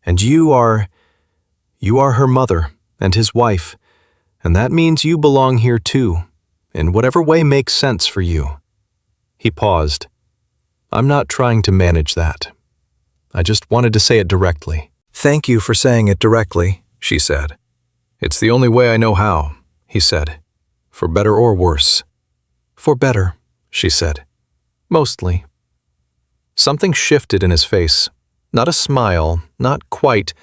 and you are her mother and his wife, and that means you belong here too, in whatever way makes sense for you." He paused. "I'm not trying to manage that. I just wanted to say it directly." "Thank you for saying it directly," she said. "It's the only way I know how," he said. "For better or worse." "For better," she said. "Mostly." Something shifted in his face. Not a smile, not quite,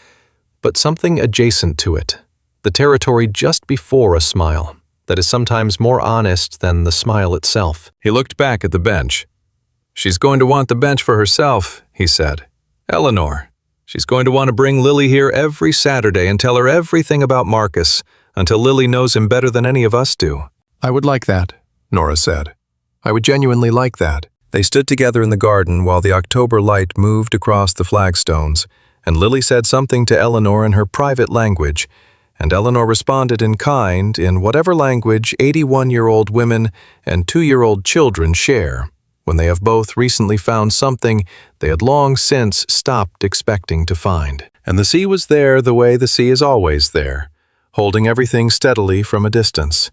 but something adjacent to it. The territory just before a smile, that is sometimes more honest than the smile itself. He looked back at the bench. "She's going to want the bench for herself," he said. "Eleanor. She's going to want to bring Lily here every Saturday and tell her everything about Marcus until Lily knows him better than any of us do." "I would like that," Nora said. "I would genuinely like that." They stood together in the garden while the October light moved across the flagstones, and Lily said something to Eleanor in her private language, and Eleanor responded in kind in whatever language 81-year-old women and 2-year-old children share when they have both recently found something they had long since stopped expecting to find. And the sea was there the way the sea is always there, holding everything steadily from a distance.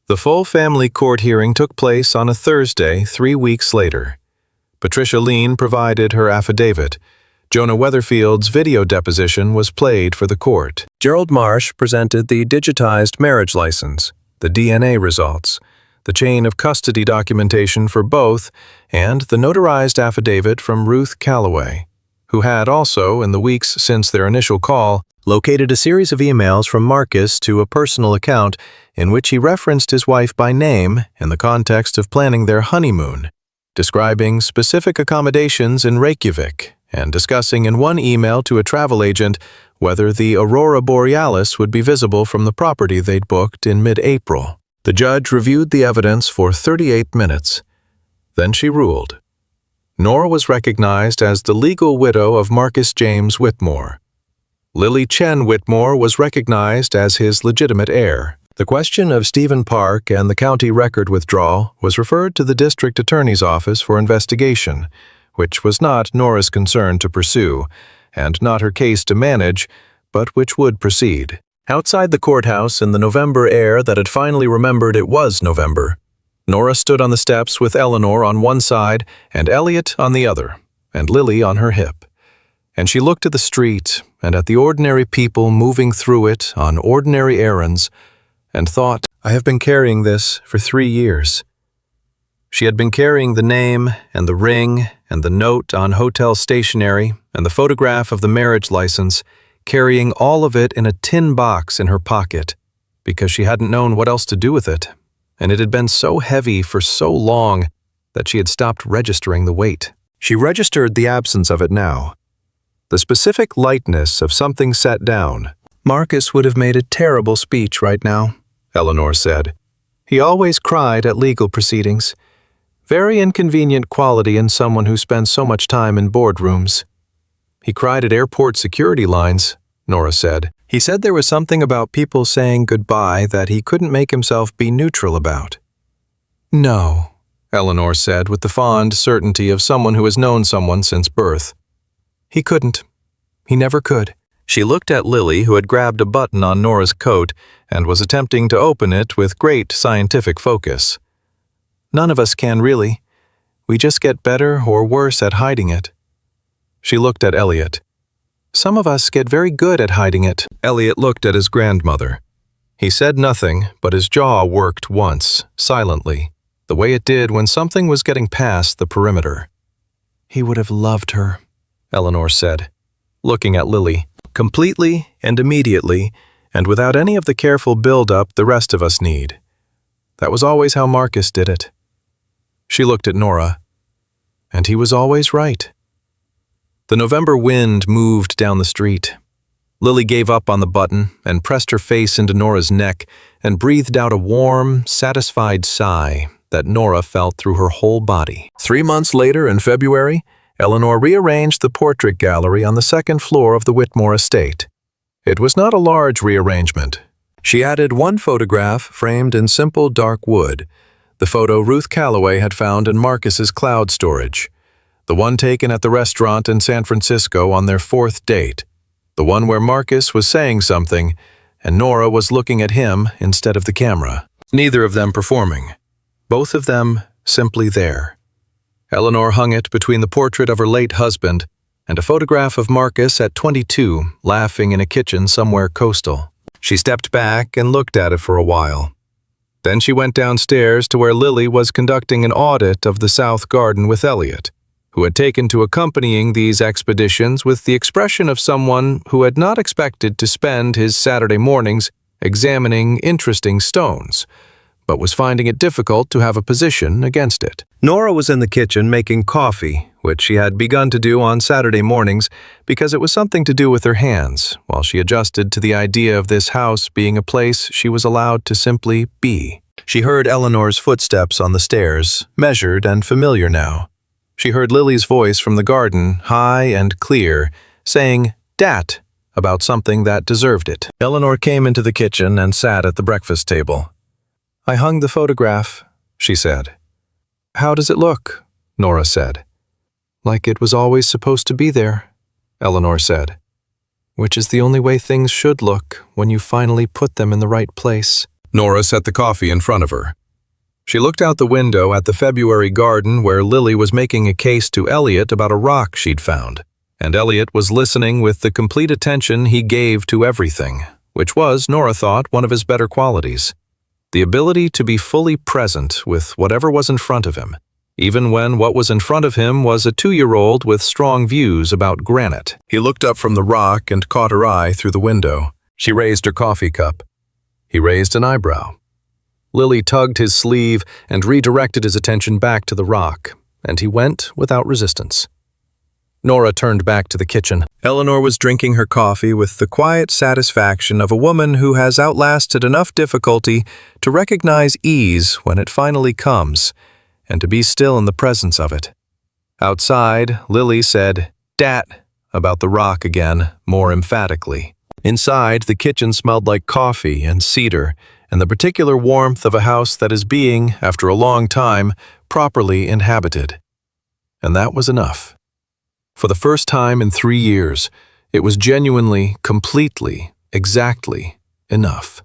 The full family court hearing took place on a Thursday 3 weeks later. Patricia Lean provided her affidavit. Jonah Weatherfield's video deposition was played for the court. Gerald Marsh presented the digitized marriage license, the DNA results, the chain of custody documentation for both, and the notarized affidavit from Ruth Calloway, who had also, in the weeks since their initial call, located a series of emails from Marcus to a personal account in which he referenced his wife by name in the context of planning their honeymoon, describing specific accommodations in Reykjavik, and discussing in one email to a travel agent whether the aurora borealis would be visible from the property they'd booked in mid-April. The judge reviewed the evidence for 38 minutes. Then she ruled. Nora was recognized as the legal widow of Marcus James Whitmore. Lily Chen Whitmore was recognized as his legitimate heir. The question of Stephen Park and the county record withdrawal was referred to the district attorney's office for investigation, which was not Nora's concern to pursue, and not her case to manage, but which would proceed. Outside the courthouse in the November air that had finally remembered it was November, Nora stood on the steps with Eleanor on one side and Elliot on the other, and Lily on her hip. And she looked at the street and at the ordinary people moving through it on ordinary errands, and thought, I have been carrying this for 3 years. She had been carrying the name and the ring and the note on hotel stationery and the photograph of the marriage license, carrying all of it in a tin box in her pocket, because she hadn't known what else to do with it, and it had been so heavy for so long that she had stopped registering the weight. She registered the absence of it now. The specific lightness of something set down, Marcus would have made a terrible speech right now, Eleanor said. He always cried at legal proceedings. Very inconvenient quality in someone who spends so much time in boardrooms. He cried at airport security lines, Nora said. He said there was something about people saying goodbye that he couldn't make himself be neutral about. No, Eleanor said with the fond certainty of someone who has known someone since birth. He couldn't. He never could. She looked at Lily, who had grabbed a button on Nora's coat and was attempting to open it with great scientific focus. None of us can really. We just get better or worse at hiding it. She looked at Elliot. Some of us get very good at hiding it. Elliot looked at his grandmother. He said nothing, but his jaw worked once, silently, the way it did when something was getting past the perimeter. He would have loved her, Eleanor said, looking at Lily. Completely and immediately, and without any of the careful build-up the rest of us need. That was always how Marcus did it. She looked at Nora, and he was always right. The November wind moved down the street. Lily gave up on the button and pressed her face into Nora's neck and breathed out a warm, satisfied sigh that Nora felt through her whole body. 3 months later, in February, Eleanor rearranged the portrait gallery on the second floor of the Whitmore estate. It was not a large rearrangement. She added one photograph framed in simple dark wood, the photo Ruth Calloway had found in Marcus's cloud storage, the one taken at the restaurant in San Francisco on their 4th date, the one where Marcus was saying something and Nora was looking at him instead of the camera. Neither of them performing. Both of them simply there. Eleanor hung it between the portrait of her late husband and a photograph of Marcus at 22, laughing in a kitchen somewhere coastal. She stepped back and looked at it for a while. Then she went downstairs to where Lily was conducting an audit of the South Garden with Elliot, who had taken to accompanying these expeditions with the expression of someone who had not expected to spend his Saturday mornings examining interesting stones, but was finding it difficult to have a position against it. Nora was in the kitchen making coffee, which she had begun to do on Saturday mornings because it was something to do with her hands, while she adjusted to the idea of this house being a place she was allowed to simply be. She heard Eleanor's footsteps on the stairs, measured and familiar now. She heard Lily's voice from the garden, high and clear, saying, "Dat," about something that deserved it. Eleanor came into the kitchen and sat at the breakfast table. "I hung the photograph," she said. "How does it look?" Nora said. "Like it was always supposed to be there," Eleanor said. "Which is the only way things should look when you finally put them in the right place." Nora set the coffee in front of her. She looked out the window at the February garden where Lily was making a case to Elliot about a rock she'd found, and Elliot was listening with the complete attention he gave to everything, which was, Nora thought, one of his better qualities. The ability to be fully present with whatever was in front of him, even when what was in front of him was a 2-year-old with strong views about granite. He looked up from the rock and caught her eye through the window. She raised her coffee cup. He raised an eyebrow. Lily tugged his sleeve and redirected his attention back to the rock, and he went without resistance. Nora turned back to the kitchen. Eleanor was drinking her coffee with the quiet satisfaction of a woman who has outlasted enough difficulty to recognize ease when it finally comes, and to be still in the presence of it. Outside, Lily said, "Dat," about the rock again, more emphatically. Inside, the kitchen smelled like coffee and cedar, and the particular warmth of a house that is being, after a long time, properly inhabited. And that was enough. For the first time in 3 years, it was genuinely, completely, exactly enough.